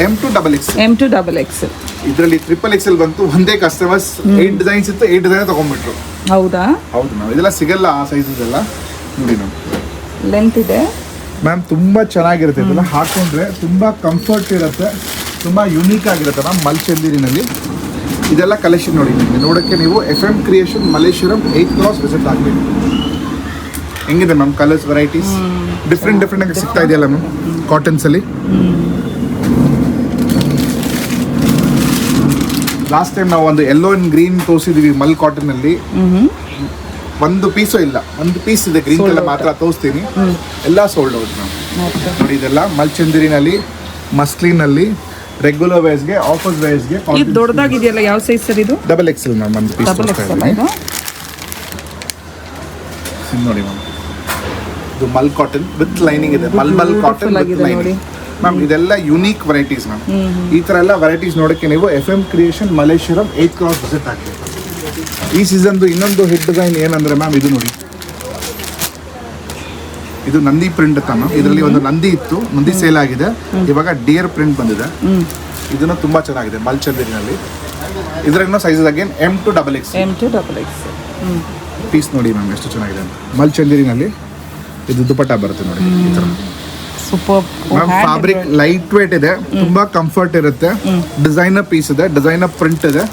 M to XXL. M to XXL. ಇದರಲ್ಲಿ XXL ಬಂತು. ಒಂದೇ ಕಸ್ಟಮರ್ಸ್ 8 ಡಿಸೈನ್ಸ್ ಇತ್ತು, 8 ಡಿಸೈನ್ ತಗೊಂಡ್ಬಿಟ್ರು. ಹೌದಾ? ಹೌದು ಮ್ಯಾಮ್. ಇದೆಲ್ಲ ಸಿಗಲ್ಲ ಆ ಸೈಜಸ್ ಎಲ್ಲ. ನೋಡಿ ಮ್ಯಾಮ್, ಲೆಂತ್ ಇದೆ ಮ್ಯಾಮ್. ತುಂಬ ಚೆನ್ನಾಗಿರುತ್ತೆ. ಇದೆಲ್ಲ ಹಾಕೊಂಡ್ರೆ ತುಂಬ ಕಂಫರ್ಟ್ ಇರುತ್ತೆ, ತುಂಬ ಯುನೀಕ್ ಆಗಿರುತ್ತೆ ಮ್ಯಾಮ್ ಮಲ್ಚಂದೀರಿನಲ್ಲಿ. ಇದೆಲ್ಲ ಕಲೆಕ್ಷನ್ ನೋಡಿ ನಿಮಗೆ ನೋಡೋಕ್ಕೆ ನೀವು FM creation Malleshwaram 8th Cross visit ಆಗಬೇಕು. ಹೆಂಗಿದೆ ಮ್ಯಾಮ್ ಕಲರ್ಸ್ ವೆರೈಟೀಸ್ ಡಿಫ್ರೆಂಟ್ ಆಗಿ ಸಿಗ್ತಾ ಇದೆಯಲ್ಲ ಮ್ಯಾಮ್ ಕಾಟನ್ಸಲ್ಲಿ. ಲಾಸ್ಟ್ ಟೈಮ್ ನಾವು ಒಂದು ಯೆಲ್ಲೋ ಅಂಡ್ ಗ್ರೀನ್ ತೋರಿಸಿದ್ವಿ ಮಲ್ ಕಾಟನಲ್ಲಿ. ಒಂದು ಪೀಸು ಇಲ್ಲ, ಒಂದು ಪೀಸ್ ಇದೆ ಗ್ರೀನ್ ಕಲರ್ ಮಾತ್ರ ತೋರಿಸ್ತೀನಿ. ಎಲ್ಲ ಸೋಲ್ಡ್ ಔಟ್ ಮ್ಯಾಮ್. ನೋಡಿ ಇದೆಲ್ಲ ಮಲ್ಚಂದೀರಿನಲ್ಲಿ, ಮಸ್ಲಿನಲ್ಲಿ, ರೆಗ್ಯುಲರ್ ವೇರ್ಸ್ಗೆ, ಆಫರ್ಸ್ ವೇರ್ಸ್ಗೆ. ಇದು ದೊಡ್ಡದಾಗಿದೆಯಲ್ಲ, ಯಾವ ಸೈಜ್ ಸರ್ ಇದು? XXL ma'am. ಒಂದು ಪೀಸ್ ತೋರಿಸ್ತಾ ಇದ್ದೀನಿ ನೋಡಿ ಮ್ಯಾಮ್. ಇದು ಮಲ್ ಕಾಟನ್ ವಿತ್ ಲೈನಿಂಗ್ ಇದೆ. ಮಲ್ ಕಾಟನ್ ವಿತ್ ಲೈನಿಂಗ್ ಮ್ಯಾಮ್. ಇದೆಲ್ಲ ಯುನೀಕ್ ವೆರೈಟೀಸ್ ಮ್ಯಾಮ್. ಈ ಥರ ಎಲ್ಲ ವೆರೈಟೀಸ್ ನೋಡೋಕ್ಕೆ ನೀವು FM creation Malleshwaram 8th Cross visit ಆಗಬೇಕು. ಈ ಸೀಸನ್ದು ಇನ್ನೊಂದು ಹಿಟ್ ಡಿಸೈನ್ ಏನಂದ್ರೆ ಮ್ಯಾಮ್, ಇದು ನೋಡಿ, ಇದು ನಂದಿ ಪ್ರಿಂಟ್ ಅಂತ ಮ್ಯಾಮ್. ಇದರಲ್ಲಿ ಒಂದು ನಂದಿ ಇತ್ತು, ನಂದಿ ಸೇಲ್ ಆಗಿದೆ. ಇವಾಗ ಡಿಯರ್ ಪ್ರಿಂಟ್ ಬಂದಿದೆ. ಇದನ್ನು ತುಂಬ ಚೆನ್ನಾಗಿದೆ ಮಲ್ಚಂದೀರಿನಲ್ಲಿ. ಇದರ sizes again M to XXL. Piece ನೋಡಿ ಮ್ಯಾಮ್ ಎಷ್ಟು ಚೆನ್ನಾಗಿದೆ ಅಂತ. ಮಲ್ಚಂದೀರಿನಲ್ಲಿ ಇದು ದುಪಟ್ಟ ಬರುತ್ತೆ ನೋಡಿ ಈ ಥರ. Super ma'am. Fabric light weight ಇದೆ, ತುಂಬಾ ಕಂಫರ್ಟ್ ಇರುತ್ತೆ. ಡಿಸೈನರ್ ಪೀಸ್ ಇದೆ, ಡಿಸೈನರ್ ಪ್ರಿಂಟ್ ಇದೆ.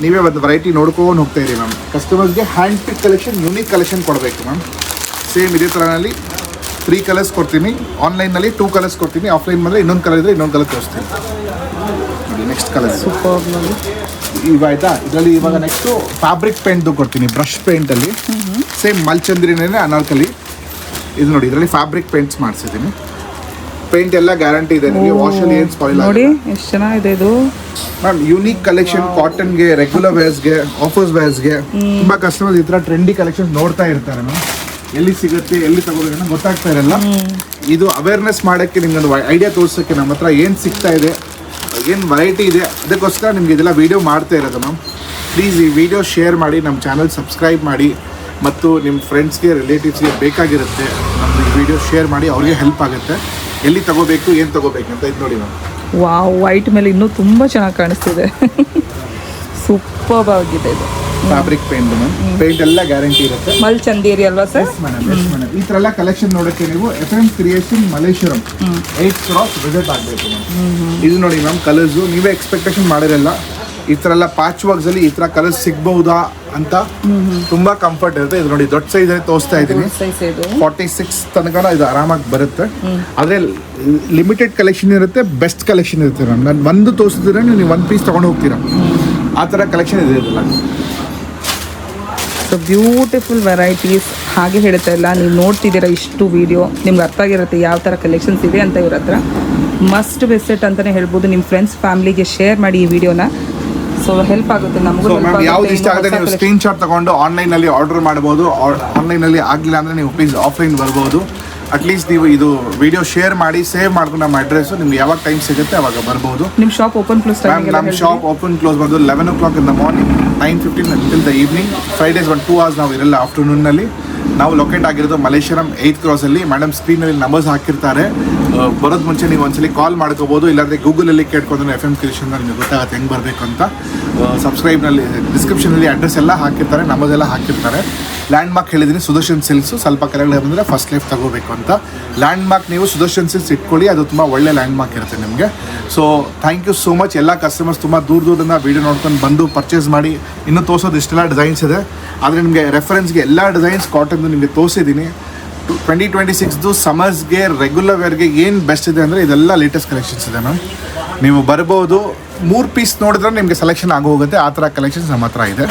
ನೀವೇ ಒಂದು ವೆರೈಟಿ ನೋಡ್ಕೊಂಡು ಹೋಗ್ತಾ ಇರಿ ಮ್ಯಾಮ್. ಕಸ್ಟಮರ್ಸ್ಗೆ ಹ್ಯಾಂಡ್ ಪಿಕ್ ಕಲೆಕ್ಷನ್, ಯೂನಿಕ್ ಕಲೆಕ್ಷನ್ ಕೊಡಬೇಕು ಮ್ಯಾಮ್. ಸೇಮ್ ಇದೇ ಥರನಲ್ಲಿ 3 ಕಲರ್ಸ್ ಕೊಡ್ತೀನಿ. ಆನ್ಲೈನಲ್ಲಿ 2 ಕಲರ್ಸ್ ಕೊಡ್ತೀನಿ. ಆಫ್ಲೈನ್ ಬಂದರೆ ಇನ್ನೊಂದು ಕಲರ್ ಇದ್ರೆ ಇನ್ನೊಂದು ಕಲರ್ ತೋರಿಸ್ತೀನಿ ನೋಡಿ. ನೆಕ್ಸ್ಟ್ ಕಲರ್ ಸೂಪರ್ ನೋಡಿ ಇವಾಯ್ತಾ. ಇದರಲ್ಲಿ ಇವಾಗ ನೆಕ್ಸ್ಟು ಫ್ಯಾಬ್ರಿಕ್ ಪೇಂಟ್ದು ಕೊಡ್ತೀನಿ. ಬ್ರಷ್ ಪೇಂಟಲ್ಲಿ ಸೇಮ್ ಮಲ್ಚಂದೀರಿನೇ ಅನಾರ್ಕಲಿ. ಇದು ನೋಡಿ, ಇದರಲ್ಲಿ ಫ್ಯಾಬ್ರಿಕ್ ಪೇಂಟ್ಸ್ ಮಾಡಿಸಿದ್ದೀನಿ. ಪೇಂಟ್ ಎಲ್ಲ ಗ್ಯಾರಂಟಿ ಇದೆ ನಿಮಗೆ, ವಾಶಲ್ಲಿ ಏನು ಸ್ಪಾಯಿಲ್ ನೋಡಿ ಎಷ್ಟು ಚೆನ್ನಾಗಿದೆ ಇದು ಮ್ಯಾಮ್. ಯೂನಿಕ್ ಕಲೆಕ್ಷನ್ ಕಾಟನ್ಗೆ, ರೆಗ್ಯುಲರ್ ವೇರ್ಸ್ಗೆ, ಆಫರ್ಸ್ ವೇರ್ಸ್ಗೆ. ತುಂಬ ಕಸ್ಟಮರ್ಸ್ ಈ ಥರ ಟ್ರೆಂಡಿ ಕಲೆಕ್ಷನ್ ನೋಡ್ತಾ ಇರ್ತಾರೆ ಮ್ಯಾಮ್. ಎಲ್ಲಿ ಸಿಗುತ್ತೆ, ಎಲ್ಲಿ ತಗೋಬೇಕನ್ನೋ ಗೊತ್ತಾಗ್ತಾ ಇರಲ್ಲ. ಇದು ಅವೇರ್ನೆಸ್ ಮಾಡೋಕ್ಕೆ, ನಿಮ್ಗೊಂದು ಐಡಿಯಾ ತೋರಿಸೋಕ್ಕೆ ನಮ್ಮ ಹತ್ರ ಏನು ಸಿಗ್ತಾ ಇದೆ, ಏನು ವೆರೈಟಿ ಇದೆ, ಅದಕ್ಕೋಸ್ಕರ ನಿಮ್ಗೆ ಇದೆಲ್ಲ ವೀಡಿಯೋ ಮಾಡ್ತಾ ಇರೋದು ಮ್ಯಾಮ್. ಪ್ಲೀಸ್ ಈ ವಿಡಿಯೋ ಶೇರ್ ಮಾಡಿ, ನಮ್ಮ ಚಾನಲ್ ಸಬ್ಸ್ಕ್ರೈಬ್ ಮಾಡಿ, ಮತ್ತು ನಿಮ್ಮ ಫ್ರೆಂಡ್ಸ್ಗೆ, ರಿಲೇಟಿವ್ಸ್ಗೆ ಬೇಕಾಗಿರುತ್ತೆ ನಮ್ಮದು ಈ ವಿಡಿಯೋ ಶೇರ್ ಮಾಡಿ, ಅವ್ರಿಗೆ ಹೆಲ್ಪ್ ಆಗುತ್ತೆ. ಎಲ್ಲಿ ತಗೋಬೇಕು, ಏನು ತಗೋಬೇಕು ಅಂತ. ಇದು ನೋಡಿ ಮ್ಯಾಮ್. ವಾವ್, ವೈಟ್ ಮೇಲೆ ಇನ್ನೂ ತುಂಬ ಚೆನ್ನಾಗಿ ಕಾಣಿಸ್ತಿದೆ. ಸೂಪರ್ ಆಗಿದೆ ಇದು. Fabric paint ma'am. ಪೇಂಟ್ ಎಲ್ಲ ಗ್ಯಾರಂಟಿ ಇರುತ್ತೆ. ಮಲ್ಚಂದೀರಿ ಅಲ್ವಾ ಸರ್? ಮೇಡಮ್. ಈ ಥರ ಎಲ್ಲ ಕಲೆಕ್ಷನ್ ನೋಡೋಕ್ಕೆ ನೀವು FM creation Malleshwaram 8th Cross visit ಆಗಬೇಕು ಮ್ಯಾಮ್. ಇದು ನೋಡಿ ಮ್ಯಾಮ್, ಕಲರ್ಸು ನೀವೇ ಎಕ್ಸ್ಪೆಕ್ಟೇಷನ್ ಮಾಡಿರಲ್ಲ. ಈ ಥರ ಎಲ್ಲ ಪ್ಯಾಚ್ ವರ್ಕ್ಸಲ್ಲಿ ಈ ಥರ ಕಲರ್ಸ್ ಸಿಗ್ಬಹುದಾ ಅಂತ ತುಂಬ ಕಂಫರ್ಟ್ ಇರುತ್ತೆ. ಇದು ನೋಡಿ, ದೊಡ್ಡ ಸೈಜಲ್ಲಿ ತೋರಿಸ್ತಾ ಇದ್ದೀನಿ. 46 ತನಕ ಇದು ಆರಾಮಾಗಿ ಬರುತ್ತೆ. ಆದರೆ ಲಿಮಿಟೆಡ್ ಕಲೆಕ್ಷನ್ ಇರುತ್ತೆ, ಬೆಸ್ಟ್ ಕಲೆಕ್ಷನ್ ಇರುತ್ತೆ ಮ್ಯಾಮ್. ನಾನು ಒಂದು ತೋರಿಸಿದ್ರೆ ನೀವು 1 ಪೀಸ್ ತೊಗೊಂಡು ಹೋಗ್ತೀರಾ, ಆ ಥರ ಕಲೆಕ್ಷನ್ ಇದೆ ಇದೆಲ್ಲ. So beautiful varieties. ಹಾಗೆ ಹೇಳ್ತಾ ಇಲ್ಲ, ನೀವು ನೋಡ್ತಿದ್ದೀರಾ ಇಷ್ಟು ವಿಡಿಯೋ, ನಿಮ್ಗೆ ಅರ್ಥ ಆಗಿರುತ್ತೆ ಯಾವ ಥರ ಕಲೆಕ್ಷನ್ಸ್ ಇದೆ ಅಂತ. ಇವ್ರ ಹತ್ರ ಮಸ್ಟ್ ವಿಸಿಟ್ ಅಂತಲೇ ಹೇಳ್ಬೋದು. ನಿಮ್ಮ ಫ್ರೆಂಡ್ಸ್ ಫ್ಯಾಮಿಲಿಗೆ ಶೇರ್ ಮಾಡಿ ಈ ವಿಡಿಯೋನ. ಸೊ ಹೆಲ್ಪ್ ಆಗುತ್ತೆ ನಮಗೂ. ಯಾವ್ದು ಇಷ್ಟ ಆಗುತ್ತೆ ನೀವು ಸ್ಕ್ರೀನ್ ಶಾಟ್ ತಗೊಂಡು ಆನ್ಲೈನಲ್ಲಿ ಆರ್ಡರ್ ಮಾಡ್ಬೋದು. ಆನ್ಲೈನಲ್ಲಿ ಆಗಲಿಲ್ಲ ಅಂದರೆ ನೀವು ಪ್ಲೀಸ್ ಆಫ್ಲೈನ್ ಬರ್ಬೋದು. ಅಟ್ಲೀಸ್ಟ್ ನೀವು ಇದು ವಿಡಿಯೋ ಶೇರ್ ಮಾಡಿ, ಸೇವ್ ಮಾಡ್ಕೊಂಡು ನಮ್ಮ ಅಡ್ರೆಸ್ಸು ನಿಮ್ಗೆ ಯಾವಾಗ ಟೈಮ್ ಸಿಗುತ್ತೆ ಅವಾಗ ಬರ್ಬೋದು. ನಿಮ್ಮ ಶಾಪ್ ಓಪನ್ ಕ್ಲೋಸ್ ಟೈಮ್? ನಮ್ಮ ಶಾಪ್ ಓಪನ್ ಕ್ಲೋಸ್ ಬಂದು 11 o'clock in the morning, 9:15 until the evening. Fridays 2 hours ನಾವು ಇರಲ್ಲ ಆಫ್ಟರ್ನೂನ್ನಲ್ಲಿ. ನಾವು ಲೊಕೇಟ್ ಆಗಿರೋದು ಮಲ್ಲೇಶ್ವರಂ 8th Cross ಅಲ್ಲಿ. ಮೇಡಮ್ ಸ್ಕ್ರೀನಲ್ಲಿ ನಂಬರ್ಸ್ ಹಾಕಿರ್ತಾರೆ. ಬರೋದು ಮುಂಚೆ ನೀವು ಒಂದ್ಸಲಿ ಕಾಲ್ ಮಾಡ್ಕೋಬೋದು, ಇಲ್ಲಾಂದರೆ ಗೂಗಲಲ್ಲಿ ಕೇಳ್ಕೊಂಡ್ರೆ FM ಕ್ರಿಯೇಷನ್ ನಿಮಗೆ ಗೊತ್ತಾಗುತ್ತೆ ಹೆಂಗೆ ಬರಬೇಕು ಅಂತ. ಸಬ್ಸ್ಕ್ರೈಬ್ನಲ್ಲಿ ಡಿಸ್ಕ್ರಿಪ್ಷನಲ್ಲಿ ಅಡ್ರೆಸ್ ಎಲ್ಲ ಹಾಕಿರ್ತಾರೆ, ನಂಬರ್ಸ್ ಎಲ್ಲ ಹಾಕಿರ್ತಾರೆ. ಲ್ಯಾಂಡ್ ಮಾರ್ಕ್ ಹೇಳಿದ್ದೀನಿ, ಸುದರ್ಶನ್ ಸಿಲ್ಕ್ಸು. ಸ್ವಲ್ಪ ಕೆಳಗಡೆ ಬಂದರೆ ಫಸ್ಟ್ ಲೈಫ್ ತಗೋಬೇಕು ಅಂತ. ಲ್ಯಾಂಡ್ ಮಾರ್ಕ್ ನೀವು ಸುದರ್ಶನ್ ಸಿಲ್ಕ್ಸ್ ಇಟ್ಕೊಳ್ಳಿ, ಅದು ತುಂಬ ಒಳ್ಳೆ ಲ್ಯಾಂಡ್ ಮಾರ್ಕ್ ಇರುತ್ತೆ ನಿಮಗೆ. So thank you so much. ಎಲ್ಲ ಕಸ್ಟಮರ್ಸ್ ತುಂಬ ದೂರದಿಂದ ವೀಡಿಯೋ ನೋಡ್ಕೊಂಡು ಬಂದು ಪರ್ಚೇಸ್ ಮಾಡಿ. ಇನ್ನೂ ತೋರಿಸೋದು ಇಷ್ಟೆಲ್ಲ ಡಿಸೈನ್ಸ್ ಇದೆ, ಆದರೆ ನಿಮಗೆ ರೆಫರೆನ್ಸ್ಗೆ ಎಲ್ಲ ಡಿಸೈನ್ಸ್ ಕಾಟನ್ದು ನಿಮಗೆ ತೋರಿಸಿದ್ದೀನಿ. 2026 ಸಮರ್ಸ್ಗೆ, ರೆಗ್ಯುಲರ್ ವೇರ್ಗೆ ಏನು ಬೆಸ್ಟ್ ಇದೆ ಅಂದರೆ ಇದೆಲ್ಲ ಲೇಟೆಸ್ಟ್ ಕಲೆಕ್ಷನ್ಸ್ ಇದೆ ಮ್ಯಾಮ್. ನೀವು ಬರ್ಬೋದು, 3 ಪೀಸ್ ನೋಡಿದ್ರೆ ನಿಮಗೆ ಸೆಲೆಕ್ಷನ್ ಆಗೋಗುತ್ತೆ. ಆ ಥರ ಕಲೆಕ್ಷನ್ಸ್ ನಮ್ಮ ಹತ್ರ ಇದೆ.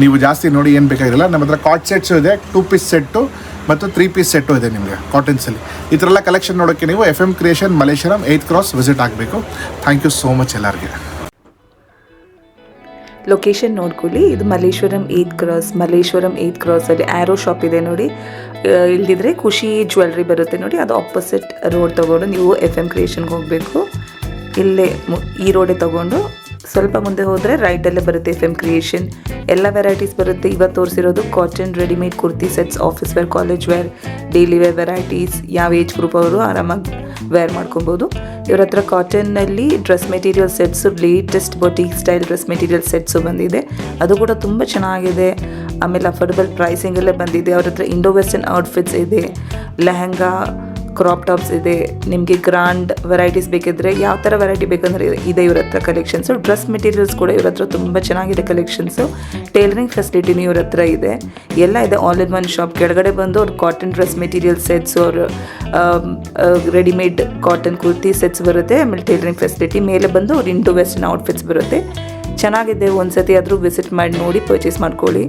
ನೀವು ಜಾಸ್ತಿ ನೋಡಿ ಏನು ಬೇಕಾಗಿರಲ್ಲ. ನಮ್ಮ ಹತ್ರ ಕಾಟ್ ಸೆಟ್ಸು ಇದೆ, 2 ಪೀಸ್ ಸೆಟ್ಟು, ಮತ್ತು 3 ಪೀಸ್ ಸೆಟ್ಟು ಇದೆ ನಿಮಗೆ ಕಾಟನ್ಸಲ್ಲಿ. ಈ ಥರ ಎಲ್ಲ ಕಲೆಕ್ಷನ್ ನೋಡೋಕ್ಕೆ ನೀವು FM creation Malleshwaram 8th cross visit ಆಗಬೇಕು. ಥ್ಯಾಂಕ್ ಯು ಸೋ ಮಚ್ ಎಲ್ಲರಿಗೆ. ಲೊಕೇಶನ್ ನೋಡ್ಕೊಳ್ಳಿ, ಇದು ಮಲ್ಲೇಶ್ವರಂ 8th ಕ್ರಾಸಲ್ಲಿ ಆ್ಯರೋ ಶಾಪ್ ಇದೆ ನೋಡಿ. ಇಲ್ಲಿದ್ರೆ ಖುಷಿ ಜ್ಯುವೆಲ್ರಿ ಬರುತ್ತೆ ನೋಡಿ, ಅದು ಆಪೋಸಿಟ್ ರೋಡ್ ತೊಗೊಂಡು ನೀವು FM ಕ್ರಿಯೇಷನ್ಗೆ ಹೋಗಬೇಕು. ಇಲ್ಲೇ ಈ ರೋಡೇ ತೊಗೊಂಡು ಸ್ವಲ್ಪ ಮುಂದೆ ಹೋದರೆ ರೈಟಲ್ಲೇ ಬರುತ್ತೆ FM ಕ್ರಿಯೇಷನ್. ಎಲ್ಲ ವೆರೈಟೀಸ್ ಬರುತ್ತೆ. ಇವತ್ತು ತೋರಿಸಿರೋದು cotton readymade kurti sets, office wear, college wear, daily wear varieties. ಯಾವ ಏಜ್ ಗ್ರೂಪ್ ಅವರು ಆರಾಮಾಗಿ ವೇರ್ ಮಾಡ್ಕೊಬೋದು. ಇವ್ರ ಹತ್ರ ಕಾಟನ್ನಲ್ಲಿ dress material sets, latest boutique style dress material sets ಬಂದಿದೆ. ಅದು ಕೂಡ ತುಂಬ ಚೆನ್ನಾಗಿದೆ. ಆಮೇಲೆ ಅಫೋರ್ಡಬಲ್ ಪ್ರೈಸಿಂಗಲ್ಲೇ ಬಂದಿದೆ. ಅವ್ರ ಹತ್ರ ಇಂಡೋ ವೆಸ್ಟರ್ನ್ ಔಟ್ಫಿಟ್ಸ್ ಇದೆ, ಲೆಹಂಗಾ, ಕ್ರಾಪ್ ಟಾಪ್ಸ್ ಇದೆ. ನಿಮಗೆ ಗ್ರ್ಯಾಂಡ್ ವೆರೈಟೀಸ್ ಬೇಕಿದ್ರೆ ಯಾವ ಥರ ವೆರೈಟಿ ಬೇಕಂದರೆ ಇದೆ ಇವ್ರ ಹತ್ರ ಕಲೆಕ್ಷನ್ಸು. ಡ್ರೆಸ್ ಮೆಟೀರಿಯಲ್ಸ್ ಕೂಡ ಇವ್ರ ಹತ್ರ ತುಂಬ ಚೆನ್ನಾಗಿದೆ ಕಲೆಕ್ಷನ್ಸು. ಟೇಲರಿಂಗ್ ಫೆಸಿಲಿಟಿನೂ ಇವ್ರ ಹತ್ರ ಇದೆ. ಎಲ್ಲ ಇದೆ, ಆಲ್ ಇನ್ ಒನ್ ಶಾಪ್. ಕೆಳಗಡೆ ಬಂದು ಅವ್ರು ಕಾಟನ್ ಡ್ರೆಸ್ ಮೆಟೀರಿಯಲ್ ಸೆಟ್ಸ್, ಅವ್ರ ರೆಡಿಮೇಡ್ ಕಾಟನ್ ಕುರ್ತಿ ಸೆಟ್ಸ್ ಬರುತ್ತೆ. ಆಮೇಲೆ ಟೇಲರಿಂಗ್ ಫೆಸಿಲಿಟಿ. ಮೇಲೆ ಬಂದು ಅವ್ರು ಇಂಡೋ ವೆಸ್ಟರ್ನ್ ಔಟ್ಫಿಟ್ಸ್ ಬರುತ್ತೆ. ಚೆನ್ನಾಗಿದೆ. ಒಂದು ಸತಿ ಆದರೂ ವಿಸಿಟ್ ಮಾಡಿ ನೋಡಿ ಪರ್ಚೇಸ್ ಮಾಡ್ಕೊಳ್ಳಿ.